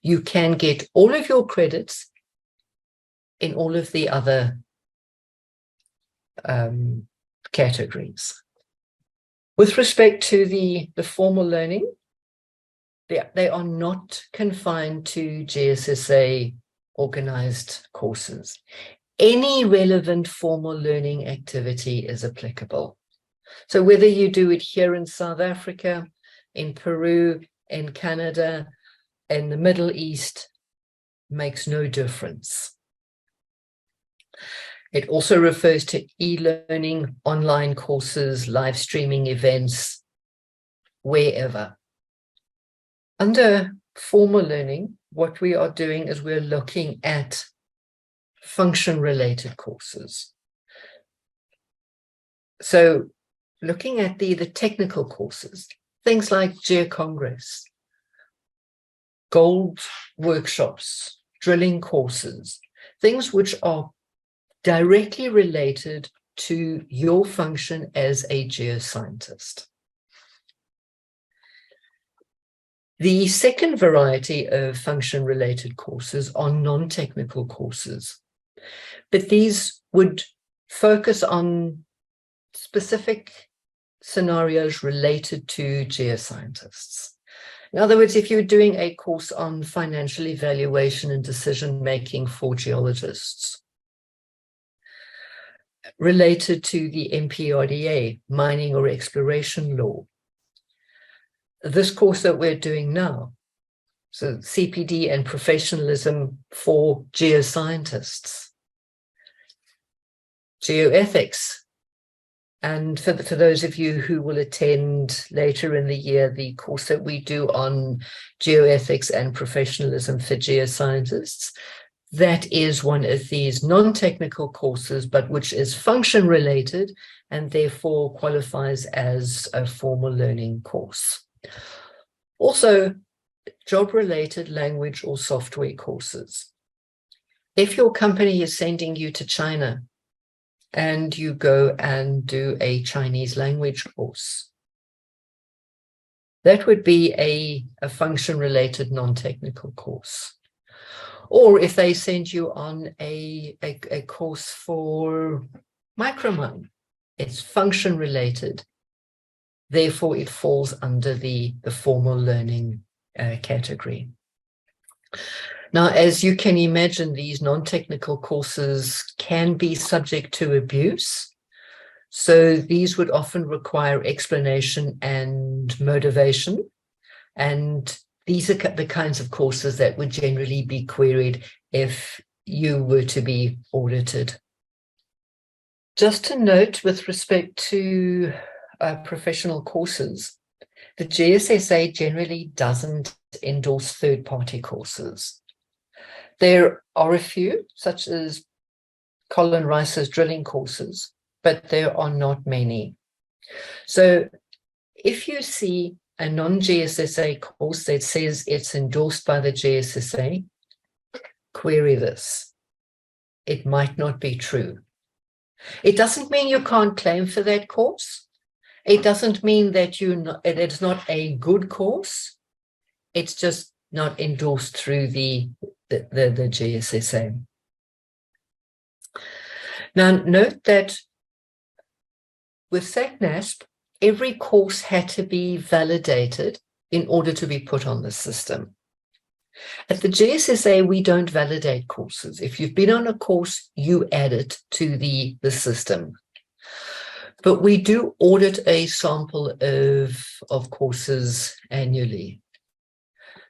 You can get all of your credits in all of the other categories. With respect to the formal learning, they are not confined to GSSA organized courses. Any relevant formal learning activity is applicable. So whether you do it here in South Africa, in Peru, in Canada, in the Middle East, makes no difference. It also refers to e-learning, online courses, live streaming events, wherever. Under formal learning, what we are doing is we're looking at function-related courses. So looking at the technical courses, things like GeoCongress, gold workshops, drilling courses, things which are directly related to your function as a geoscientist. The second variety of function-related courses are non-technical courses, but these would focus on specific scenarios related to geoscientists. In other words, if you're doing a course on financial evaluation and decision-making for geologists, related to the MPRDA, mining or exploration law, this course that we're doing now, so CPD and professionalism for geoscientists, geoethics, and for those of you who will attend later in the year, the course that we do on geoethics and professionalism for geoscientists, that is one of these non-technical courses, but which is function related and therefore qualifies as a formal learning course. Also, job-related language or software courses. If your company is sending you to China and you go and do a Chinese language course, that would be a function-related non-technical course. Or if they send you on a course for micromine, it's function-related. Therefore, it falls under the formal learning category. Now, as you can imagine, these non-technical courses can be subject to abuse. So these would often require explanation and motivation. And these are the kinds of courses that would generally be queried if you were to be audited. Just to note with respect to professional courses, the GSSA generally doesn't endorse third-party courses. There are a few, such as Colin Rice's drilling courses, but there are not many. So if you see a non-GSSA course that says it's endorsed by the GSSA, query this. It might not be true. It doesn't mean you can't claim for that course. It doesn't mean that it's not a good course. It's just not endorsed through the GSSA. Now, note that with SACNASP, every course had to be validated in order to be put on the system. At the GSSA, we don't validate courses. If you've been on a course, you add it to the system. But we do audit a sample of courses annually.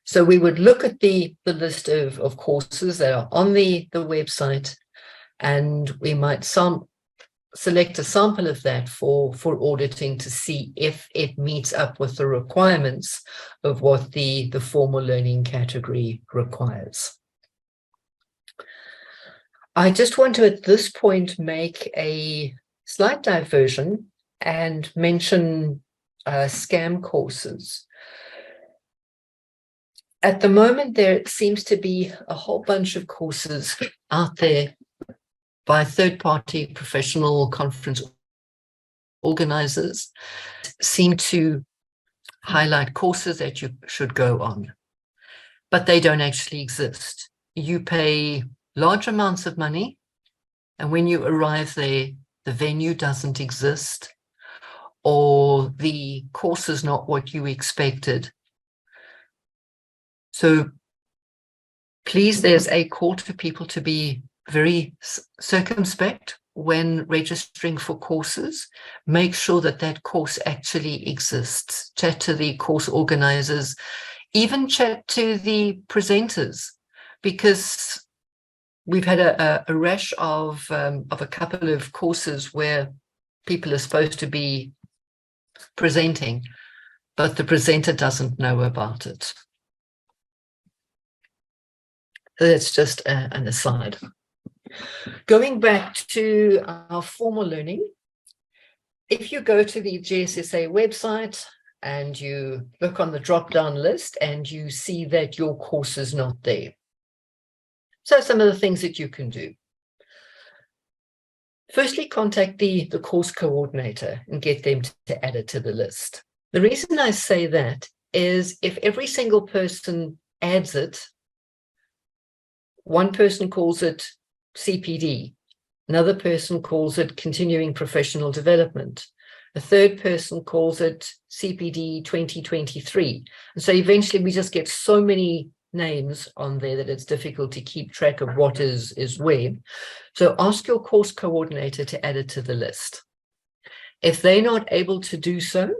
So we would look at the list of courses that are on the website, and we might select a sample of that for auditing to see if it meets up with the requirements of what the formal learning category requires. I just want to, at this point, make a slight diversion and mention scam courses. At the moment, there seems to be a whole bunch of courses out there by third-party professional conference organizers, seem to highlight courses that you should go on, but they don't actually exist. You pay large amounts of money, and when you arrive there, the venue doesn't exist, or the course is not what you expected. So please, there's a call to people to be very circumspect when registering for courses. Make sure that that course actually exists. Chat to the course organizers, even chat to the presenters, because we've had a rash of a couple of courses where people are supposed to be presenting, but the presenter doesn't know about it. That's just an aside. Going back to our formal learning, if you go to the GSSA website and you look on the drop-down list and you see that your course is not there. So some of the things that you can do. Firstly, contact the course coordinator and get them to add it to the list. The reason I say that is if every single person adds it, one person calls it CPD, another person calls it continuing professional development, a third person calls it CPD 2023. And so eventually we just get so many names on there that it's difficult to keep track of what is where. So ask your course coordinator to add it to the list. If they're not able to do so,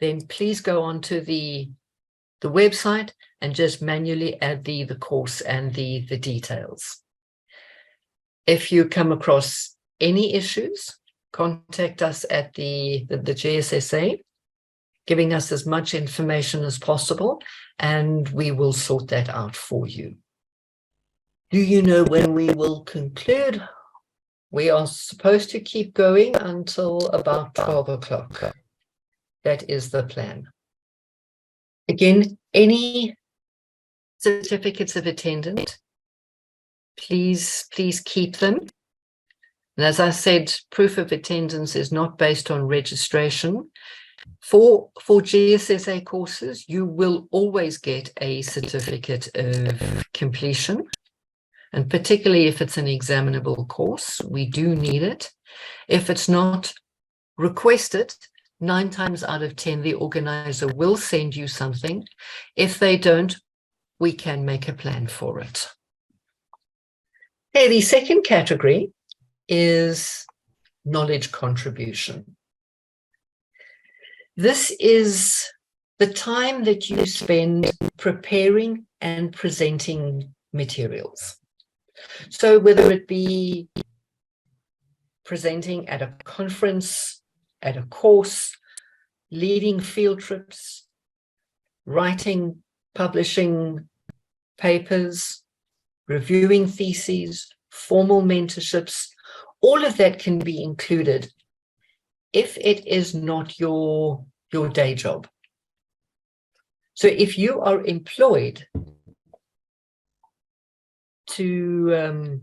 then please go onto the website and just manually add the course and the details. If you come across any issues, contact us at the GSSA, giving us as much information as possible, and we will sort that out for you. Do you know when we will conclude? We are supposed to keep going until about 12 o'clock. That is the plan. Again, any certificates of attendance, please keep them. And as I said, proof of attendance is not based on registration. For GSSA courses, you will always get a certificate of completion. And particularly if it's an examinable course, we do need it. If it's not requested, 9 times out of 10, the organizer will send you something. If they don't, we can make a plan for it. Okay, the second category is knowledge contribution. This is the time that you spend preparing and presenting materials. So whether it be presenting at a conference, at a course, leading field trips, writing, publishing papers, reviewing theses, formal mentorships, all of that can be included if it is not your day job. So if you are employed to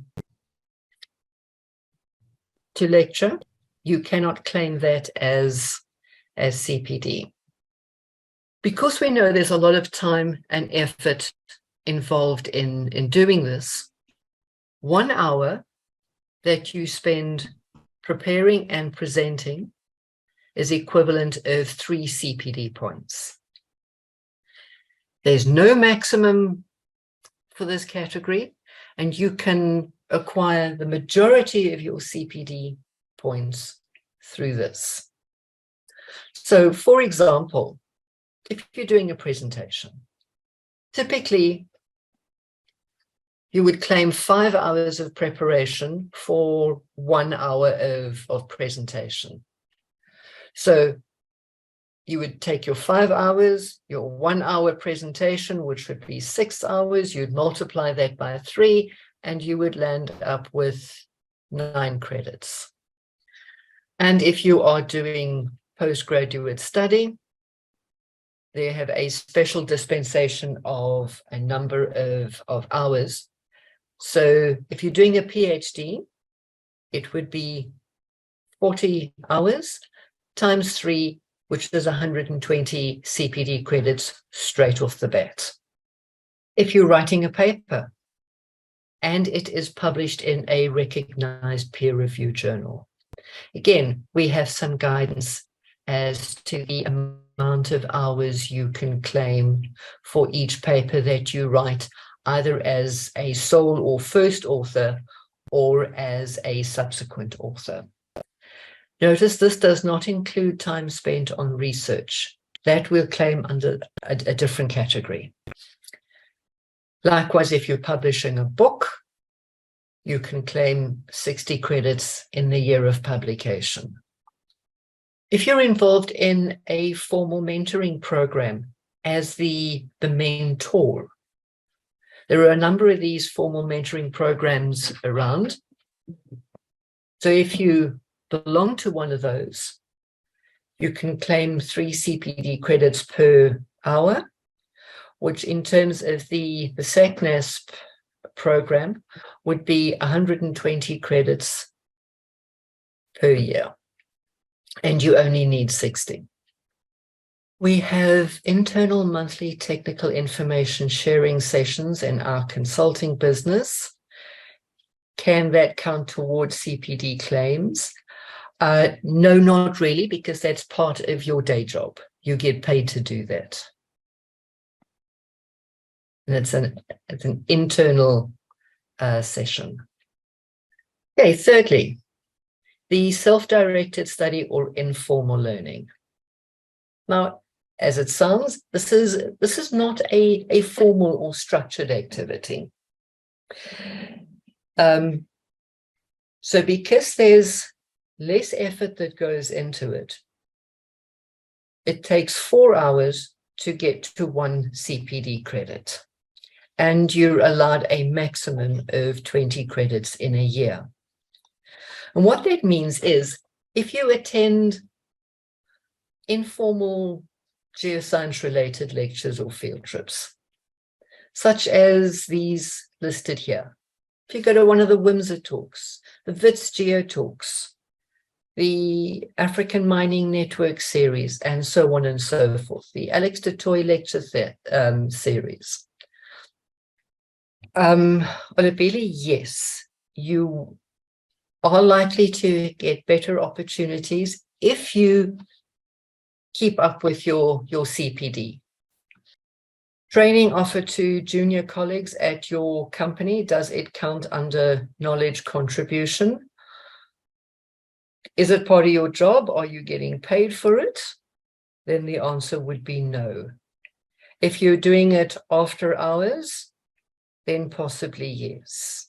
lecture, you cannot claim that as CPD. Because we know there's a lot of time and effort involved in doing this, 1 hour that you spend preparing and presenting is equivalent of 3 CPD points. There's no maximum for this category, and you can acquire the majority of your CPD points through this. So, for example, if you're doing a presentation, typically you would claim 5 hours of preparation for 1 hour of presentation. So you would take your 5 hours, your 1 hour presentation, which would be 6 hours, you'd multiply that by 3, and you would land up with 9 credits. And if you are doing postgraduate study, they have a special dispensation of a number of hours. So if you're doing a PhD, it would be 40 hours times 3, which is 120 CPD credits straight off the bat. If you're writing a paper and it is published in a recognized peer-reviewed journal, again, we have some guidance as to the amount of hours you can claim for each paper that you write, either as a sole or first author or as a subsequent author. Notice this does not include time spent on research. That will claim under a different category. Likewise, if you're publishing a book, you can claim 60 credits in the year of publication. If you're involved in a formal mentoring program as the mentor, there are a number of these formal mentoring programs around. So if you belong to one of those, you can claim 3 CPD credits per hour, which in terms of the SACNASP program would be 120 credits per year, and you only need 60. We have internal monthly technical information sharing sessions in our consulting business. Can that count towards CPD claims? No, not really, because that's part of your day job. You get paid to do that. And it's an internal session. Okay, thirdly, the self-directed study or informal learning. Now, as it sounds, this is not a formal or structured activity. So because there's less effort that goes into it, it takes 4 hours to get to 1 CPD credit, and you're allowed a maximum of 20 credits in a year. And what that means is, if you attend informal geoscience-related lectures or field trips, such as these listed here, if you go to one of the Windsor talks, the WITS Geo talks, the African Mining Network series, and so on and so forth, the Alex de Toy lecture series. Olabili, yes, you are likely to get better opportunities if you keep up with your CPD. Training offered to junior colleagues at your company, does it count under knowledge contribution? Is it part of your job? Are you getting paid for it? Then the answer would be no. If you're doing it after hours, then possibly yes.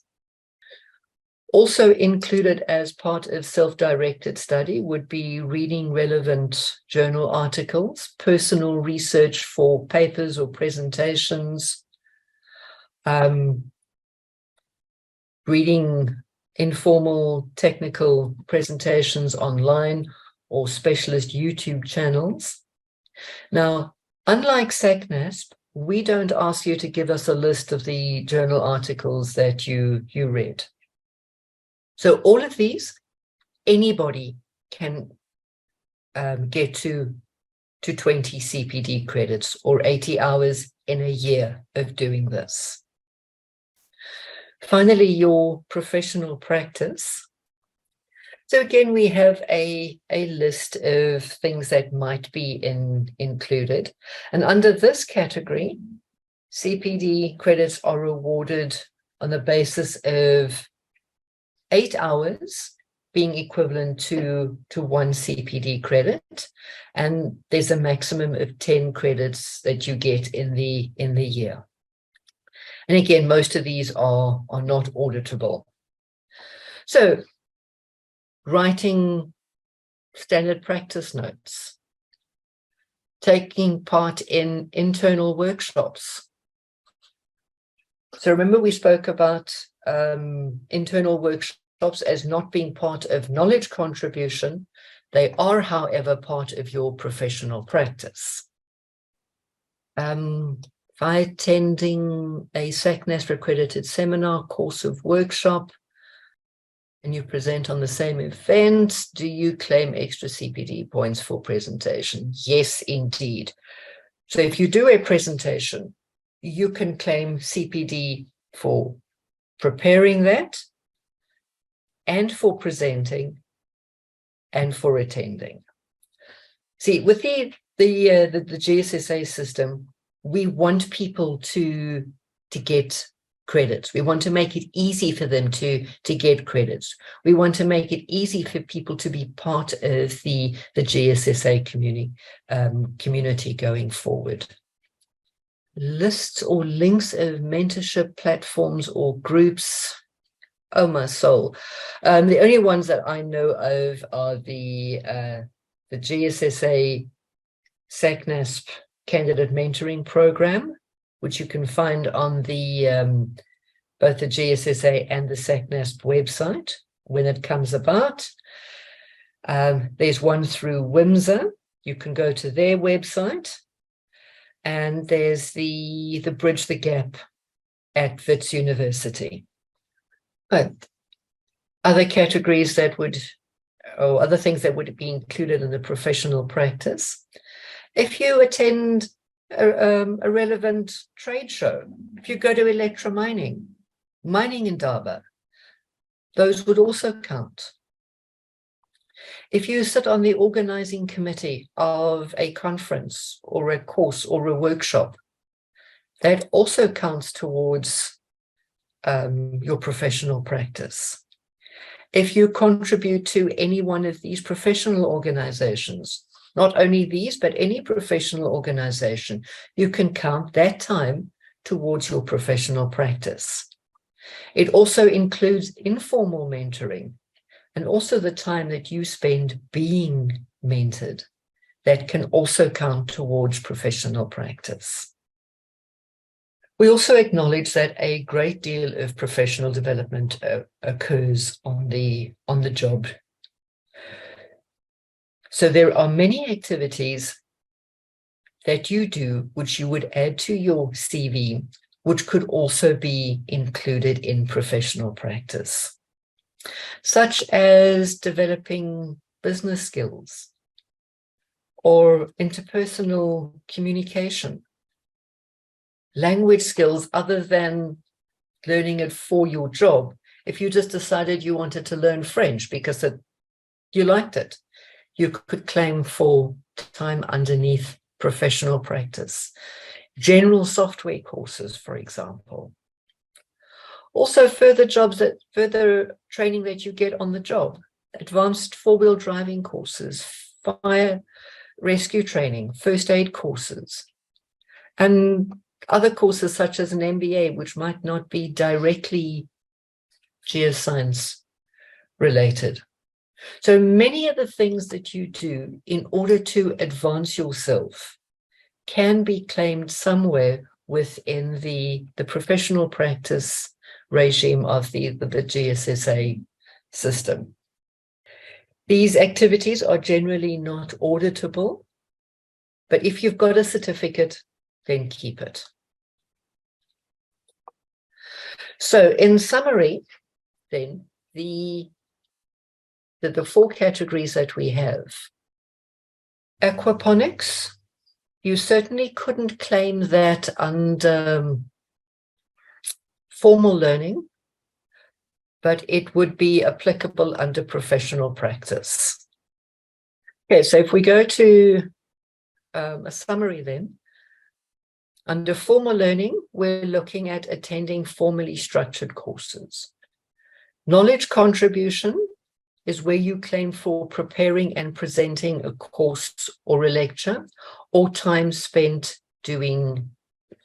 Also included as part of self-directed study would be reading relevant journal articles, personal research for papers or presentations, reading informal technical presentations online or specialist YouTube channels. Now, unlike SACNASP, we don't ask you to give us a list of the journal articles that you read. So all of these, anybody can get to 20 CPD credits or 80 hours in a year of doing this. Finally, your professional practice. So again, we have a list of things that might be included. And under this category, CPD credits are awarded on the basis of 8 hours being equivalent to 1 CPD credit, and there's a maximum of 10 credits that you get in the year. And again, most of these are not auditable. So writing standard practice notes, taking part in internal workshops. So remember we spoke about internal workshops as not being part of knowledge contribution. They are, however, part of your professional practice. By attending a SACNASP accredited seminar, course of workshop, and you present on the same event, do you claim extra CPD points for presentation? Yes, indeed. So if you do a presentation, you can claim CPD for preparing that, and for presenting, and for attending. See, with the GSSA system, we want people to get credits. We want to make it easy for them to get credits. We want to make it easy for people to be part of the GSSA community going forward. Lists or links of mentorship platforms or groups. Oh, my soul. The only ones that I know of are the GSSA SACNASP Candidate Mentoring Program, which you can find on the both the GSSA and the SACNASP website when it comes about. There's one through WIMSA. You can go to their website. And there's the Bridge the Gap at Wits University. But other categories that would, or other things that would be included in the professional practice. If you attend a relevant trade show, if you go to electromining, mining Indaba, those would also count. If you sit on the organizing committee of a conference or a course or a workshop, that also counts towards your professional practice. If you contribute to any one of these professional organizations, not only these, but any professional organization, you can count that time towards your professional practice. It also includes informal mentoring and also the time that you spend being mentored. That can also count towards professional practice. We also acknowledge that a great deal of professional development occurs on the job. So there are many activities that you do which you would add to your CV, which could also be included in professional practice, such as developing business skills or interpersonal communication. Language skills other than learning it for your job. If you just decided you wanted to learn French because you liked it, you could claim for time underneath professional practice. General software courses, for example. Also further training that you get on the job. Advanced four-wheel driving courses, fire rescue training, first aid courses. And other courses such as an MBA, which might not be directly geoscience related. So many of the things that you do in order to advance yourself can be claimed somewhere within the professional practice regime of the GSSA system. These activities are generally not auditable, but if you've got a certificate, then keep it. So in summary, then, the 4 categories that we have. Aquaponics, you certainly couldn't claim that under formal learning, but it would be applicable under professional practice. Okay, so if we go to a summary then, Under formal learning, we're looking at attending formally structured courses. Knowledge contribution is where you claim for preparing and presenting a course or a lecture, or time spent doing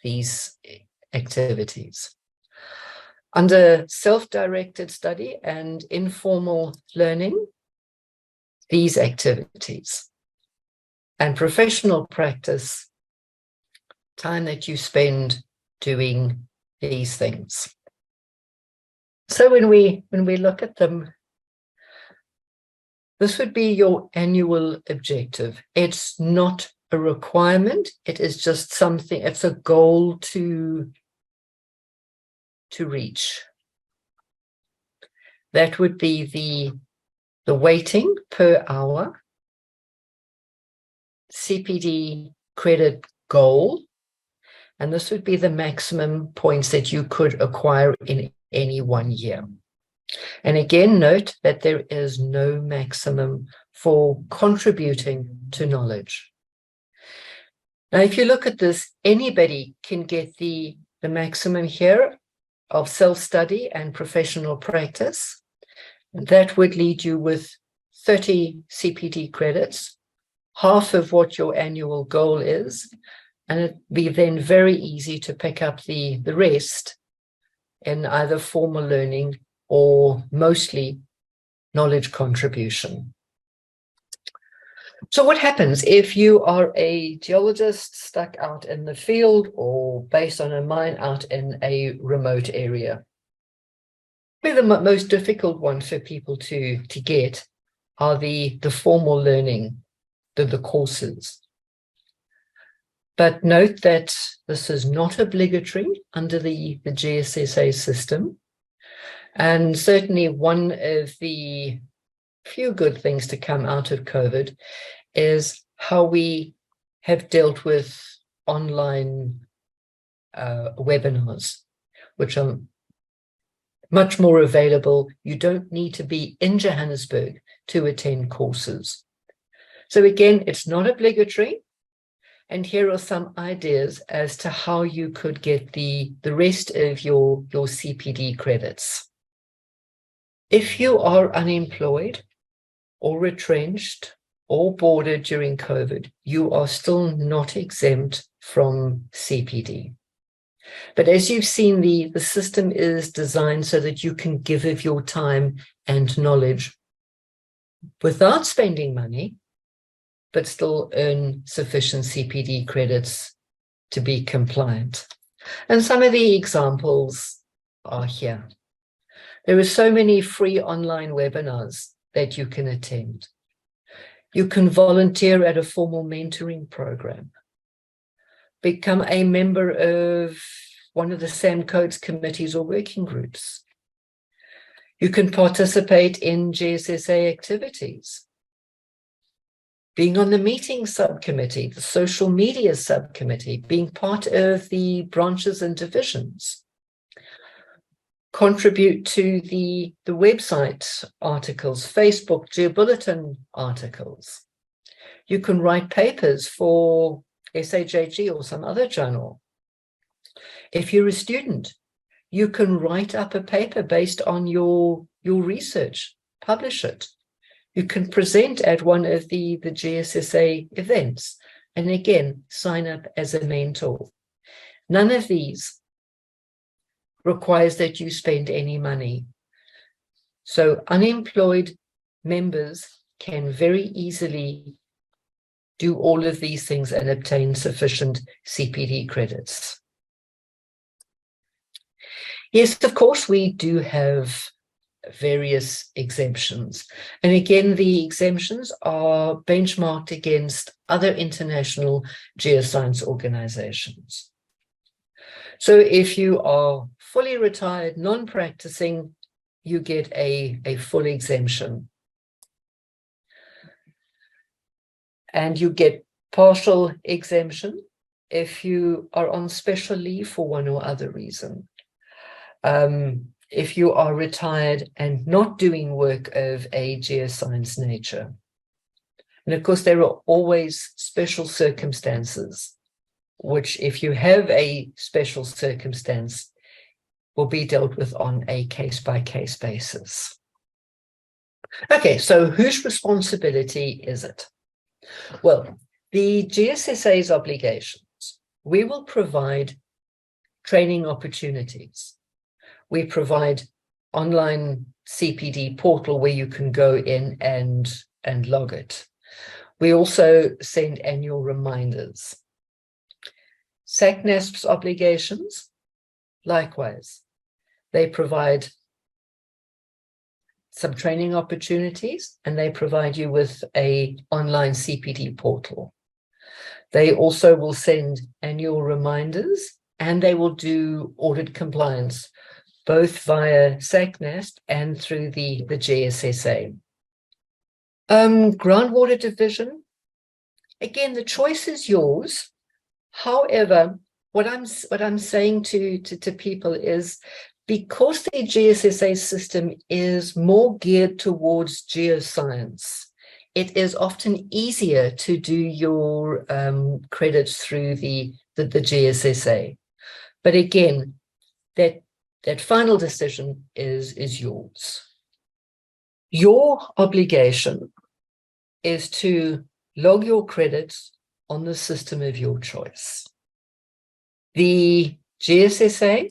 these activities. Under self-directed study and informal learning, these activities. And professional practice, time that you spend doing these things. So when we look at them, this would be your annual objective. It's not a requirement. It is just something, it's a goal to reach. That would be the weighting per hour, CPD credit goal, and this would be the maximum points that you could acquire in any 1 year. And again, note that there is no maximum for contributing to knowledge. Now, if you look at this, anybody can get the maximum here of self-study and professional practice. That would lead you with 30 CPD credits, half of what your annual goal is, and it'd be then very easy to pick up the rest in either formal learning or mostly knowledge contribution. So what happens if you are a geologist stuck out in the field or based on a mine out in a remote area? The most difficult one for people to get are the formal learning, the courses. But note that this is not obligatory under the GSSA system. And certainly one of the few good things to come out of COVID is how we have dealt with online webinars, which are much more available. You don't need to be in Johannesburg to attend courses. So again, it's not obligatory. And here are some ideas as to how you could get the rest of your CPD credits. If you are unemployed or retrenched or boarded during COVID, you are still not exempt from CPD. But as you've seen, the system is designed so that you can give of your time and knowledge without spending money, but still earn sufficient CPD credits to be compliant. And some of the examples are here. There are so many free online webinars that you can attend. You can volunteer at a formal mentoring program. Become a member of one of the SAM codes committees or working groups. You can participate in GSSA activities. Being on the meeting subcommittee, the social media subcommittee, being part of the branches and divisions. Contribute to the website articles, Facebook GeoBulletin articles. You can write papers for SHHE or some other journal. If you're a student, you can write up a paper based on your research, publish it. You can present at one of the GSSA events, and again, sign up as a mentor. None of these requires that you spend any money. So unemployed members can very easily do all of these things and obtain sufficient CPD credits. Yes, of course, we do have various exemptions. And again, the exemptions are benchmarked against other international geoscience organizations. So if you are fully retired, non-practicing, you get a full exemption. And you get partial exemption if you are on special leave for one or other reason. If you are retired and not doing work of a geoscience nature. And of course, there are always special circumstances which, if you have a special circumstance, will be dealt with on a case-by-case basis. Okay, so whose responsibility is it? Well, the GSSA's obligations. We will provide training opportunities. We provide online CPD portal where you can go in and log it. We also send annual reminders. SACNASP's obligations, likewise, they provide some training opportunities and they provide you with an online CPD portal. They also will send annual reminders and they will do audit compliance, both via SACNASP and through the GSSA. Groundwater division, again, the choice is yours. However, what I'm saying to people is, because the GSSA system is more geared towards geoscience, it is often easier to do your credits through the GSSA. But again, that final decision is yours. Your obligation is to log your credits on the system of your choice. The GSSA,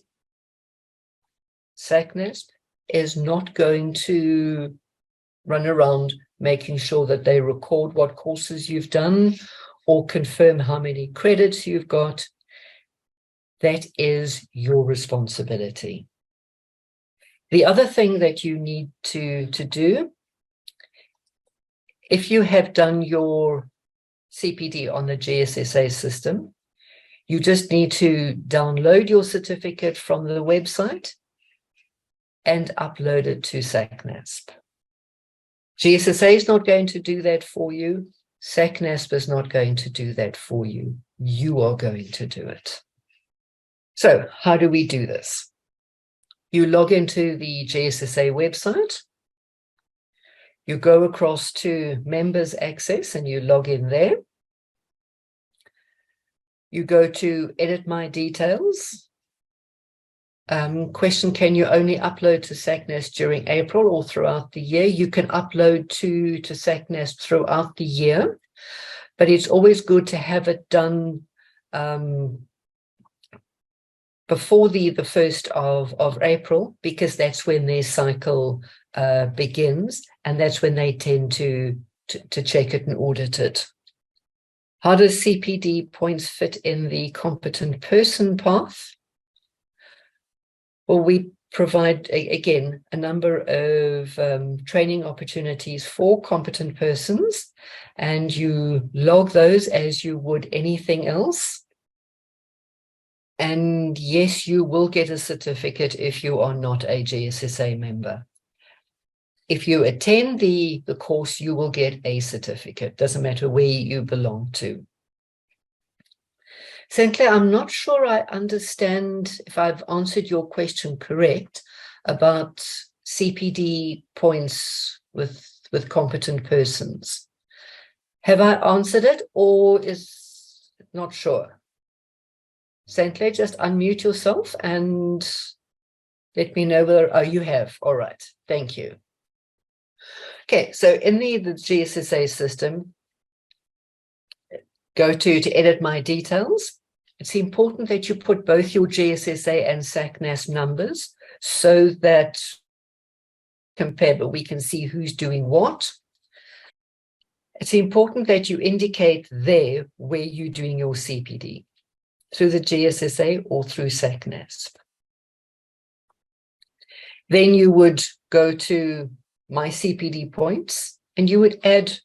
SACNASP, is not going to run around making sure that they record what courses you've done or confirm how many credits you've got. That is your responsibility. The other thing that you need to do, if you have done your CPD on the GSSA system, you just need to download your certificate from the website and upload it to SACNASP. GSSA is not going to do that for you. SACNASP is not going to do that for you. You are going to do it. So how do we do this? You log into the GSSA website. You go across to Members Access and you log in there. You go to Edit My Details. Question, can you only upload to SACNASP during April or throughout the year? You can upload to SACNASP throughout the year, but it's always good to have it done before the 1st of April, because that's when their cycle begins, and that's when they tend to check it and audit it. How does CPD points fit in the competent person path? Well, we provide, again, a number of training opportunities for competent persons, and you log those as you would anything else. And yes, you will get a certificate if you are not a GSSA member. If you attend the course, you will get a certificate. Doesn't matter where you belong to. St. Clair, I'm not sure I understand if I've answered your question correct about CPD points with competent persons. Have I answered it, or is not sure? St. Clair, just unmute yourself and let me know whether, oh, you have. All right, thank you. Okay, so in the GSSA system, go to Edit My Details. It's important that you put both your GSSA and SACNASP numbers so that compare, but we can see who's doing what. It's important that you indicate there where you're doing your CPD, through the GSSA or through SACNASP. Then you would go to My CPD Points and you would add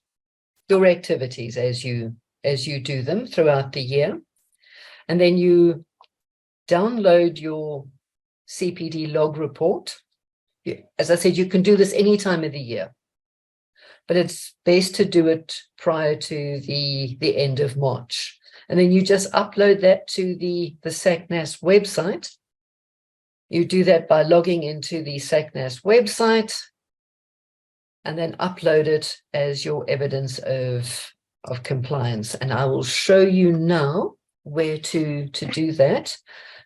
your activities as you do them throughout the year. And then you download your CPD log report. As I said, you can do this any time of the year, but it's best to do it prior to the end of March. And then you just upload that to the SACNASP website. You do that by logging into the SACNASP website and then upload it as your evidence of compliance. And I will show you now where to do that.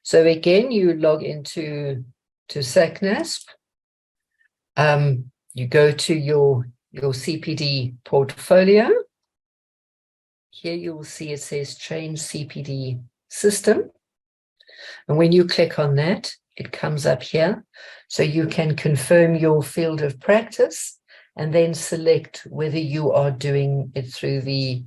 So again, you log into SACNASP. You go to your CPD portfolio. Here you will see it says change CPD system. And when you click on that, it comes up here. So you can confirm your field of practice and then select whether you are doing it through the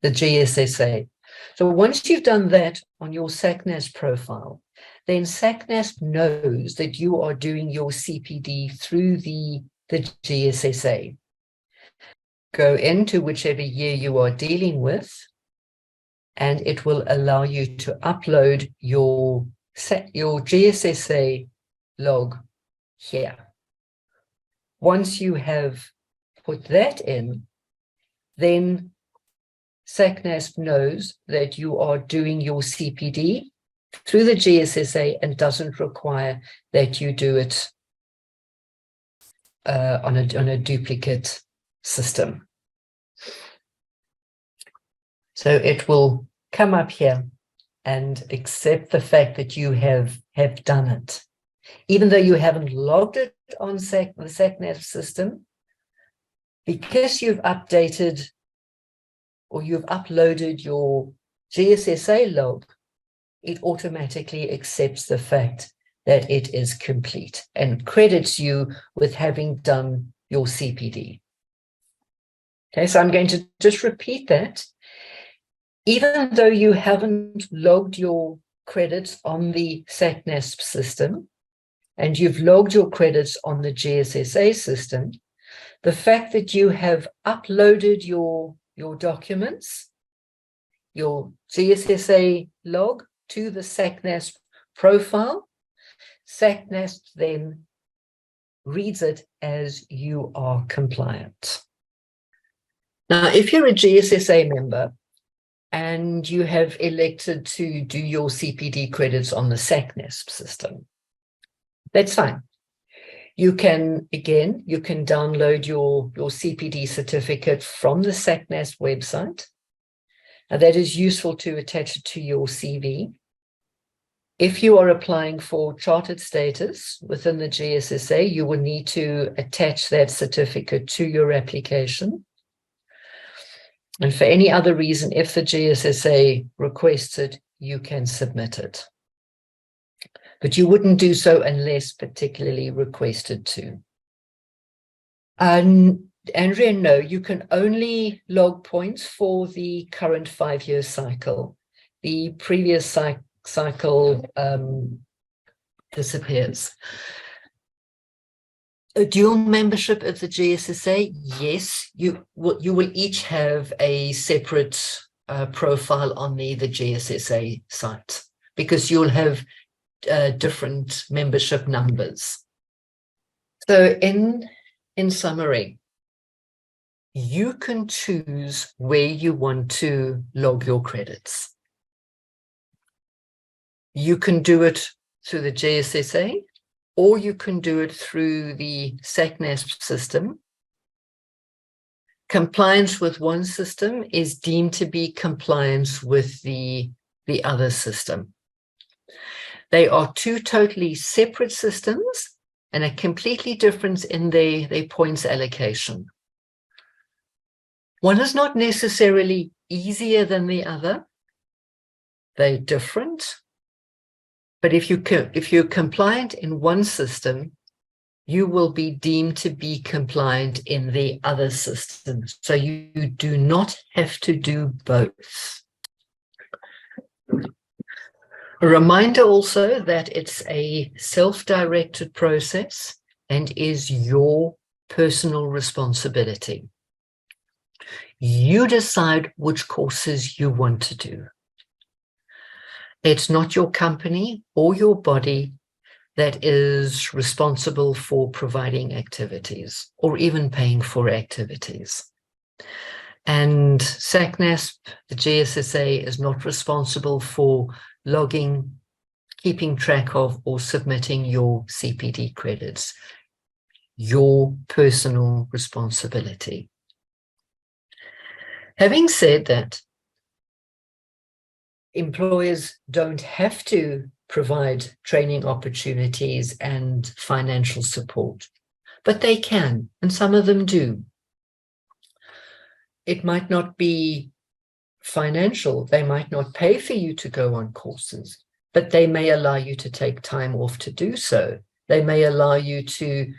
GSSA. So once you've done that on your SACNASP profile, then SACNASP knows that you are doing your CPD through the GSSA. Go into whichever year you are dealing with, and it will allow you to upload your GSSA log here. Once you have put that in, then SACNASP knows that you are doing your CPD through the GSSA and doesn't require that you do it on a duplicate system. So it will come up here and accept the fact that you have done it. Even though you haven't logged it on the SACNASP system, because you've updated or you've uploaded your GSSA log, it automatically accepts the fact that it is complete and credits you with having done your CPD. Okay, so I'm going to just repeat that. Even though you haven't logged your credits on the SACNASP system and you've logged your credits on the GSSA system, the fact that you have uploaded your documents, your GSSA log to the SACNASP profile, SACNASP then reads it as you are compliant. Now, if you're a GSSA member and you have elected to do your CPD credits on the SACNASP system, that's fine. You can download your CPD certificate from the SACNASP website. And that is useful to attach it to your CV. If you are applying for chartered status within the GSSA, you will need to attach that certificate to your application. And for any other reason, if the GSSA requests it, you can submit it. But you wouldn't do so unless particularly requested to. Andrea, no, you can only log points for the current 5-year cycle. The previous cycle disappears. A dual membership of the GSSA, yes, you will each have a separate profile on the GSSA site because you'll have different membership numbers. So in summary, you can choose where you want to log your credits. You can do it through the GSSA, or you can do it through the SACNASP system. Compliance with one system is deemed to be compliance with the other system. They are two totally separate systems and a completely different in their points allocation. One is not necessarily easier than the other. They're different. But if you're compliant in one system, you will be deemed to be compliant in the other system. So you do not have to do both. A reminder also that it's a self-directed process and is your personal responsibility. You decide which courses you want to do. It's not your company or your body that is responsible for providing activities or even paying for activities. And SACNASP, the GSSA, is not responsible for logging, keeping track of, or submitting your CPD credits. Your personal responsibility. Having said that, employers don't have to provide training opportunities and financial support, but they can, and some of them do. It might not be financial. They might not pay for you to go on courses, but they may allow you to take time off to do so. They may allow you to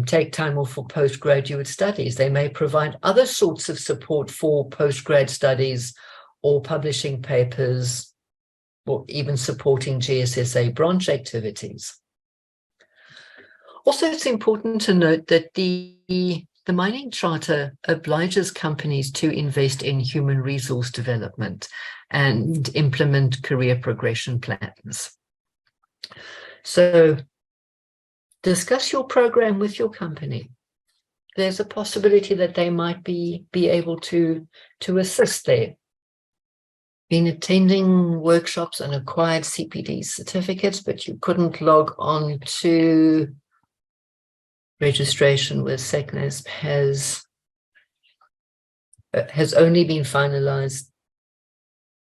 take time off for postgraduate studies. They may provide other sorts of support for postgrad studies or publishing papers, or even supporting GSSA branch activities. Also, it's important to note that the Mining Charter obliges companies to invest in human resource development and implement career progression plans. So discuss your program with your company. There's a possibility that they might be able to assist there. Been attending workshops and acquired CPD certificates, but you couldn't log on to registration with SECNASP has only been finalized.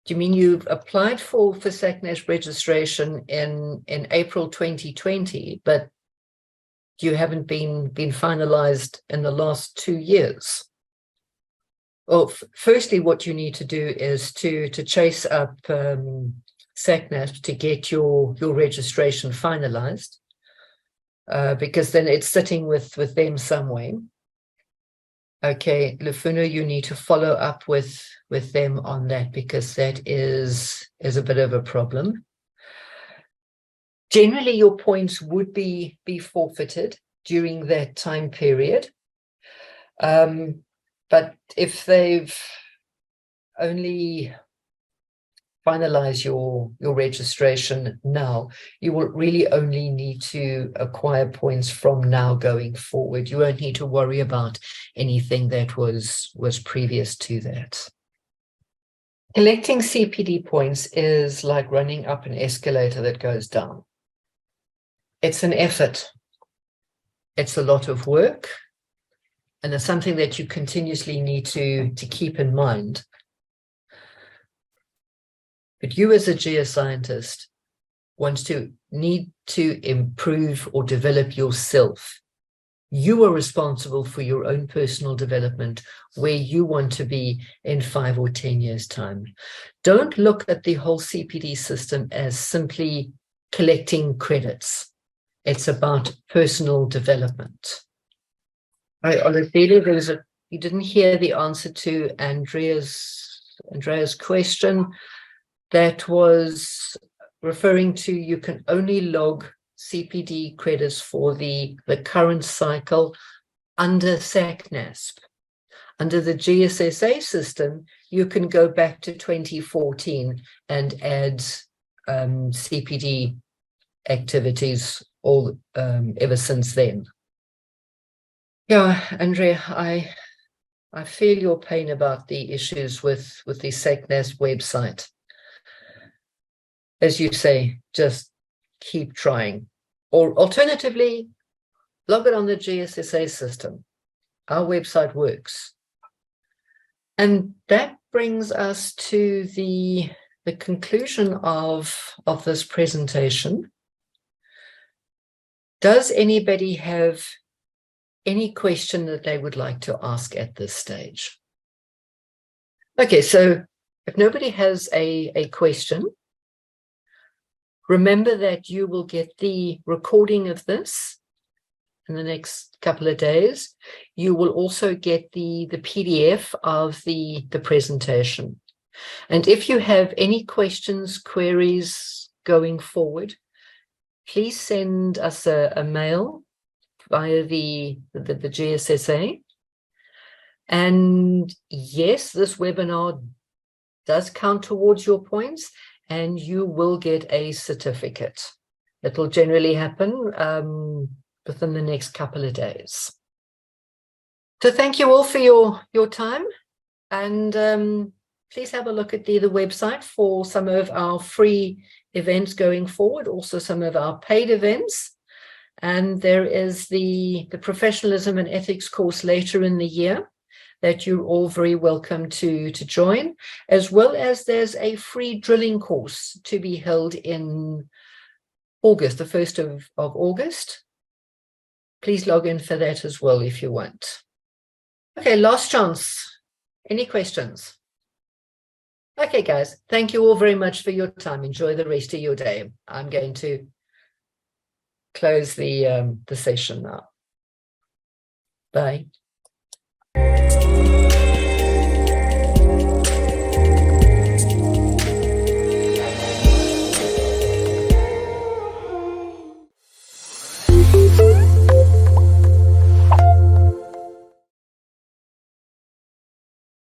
Do you mean you've applied for SECNASP registration in April 2020, but you haven't been finalized in the last 2 years? Well, firstly, what you need to do is to chase up SECNASP to get your registration finalized, because then it's sitting with them somewhere. Okay, Lufuna, you need to follow up with them on that, because that is a bit of a problem. Generally, your points would be forfeited during that time period. But if they've only finalized your registration now, you will really only need to acquire points from now going forward. You won't need to worry about anything that was previous to that. Collecting CPD points is like running up an escalator that goes down. It's an effort. It's a lot of work. And it's something that you continuously need to keep in mind. But you as a geoscientist need to improve or develop yourself. You are responsible for your own personal development, where you want to be in 5 or 10 years' time. Don't look at the whole CPD system as simply collecting credits. It's about personal development. Right, Olivia, you didn't hear the answer to Andrea's question. That was referring to you can only log CPD credits for the current cycle under SACNASP. Under the GSSA system, you can go back to 2014 and add CPD activities all ever since then. Yeah, Andrea, I feel your pain about the issues with the SACNASP website. As you say, just keep trying. Or alternatively, log it on the GSSA system. Our website works. And that brings us to the conclusion of this presentation. Does anybody have any question that they would like to ask at this stage? Okay, so if nobody has a question, remember that you will get the recording of this in the next couple of days. You will also get the PDF of the presentation. And if you have any questions, queries going forward, please send us a mail via the GSSA. And yes, this webinar does count towards your points, and you will get a certificate. It will generally happen within the next couple of days. So thank you all for your time, and please have a look at the website for some of our free events going forward, also some of our paid events. And there is the professionalism and ethics course later in the year. that you're all very welcome to join, as well as there's a free drilling course to be held in August, the 1st of August. Please log in for that as well if you want. Okay, last chance. Any questions? Okay, guys, thank you all very much for your time. Enjoy the rest of your day. I'm going to close the session now. Bye.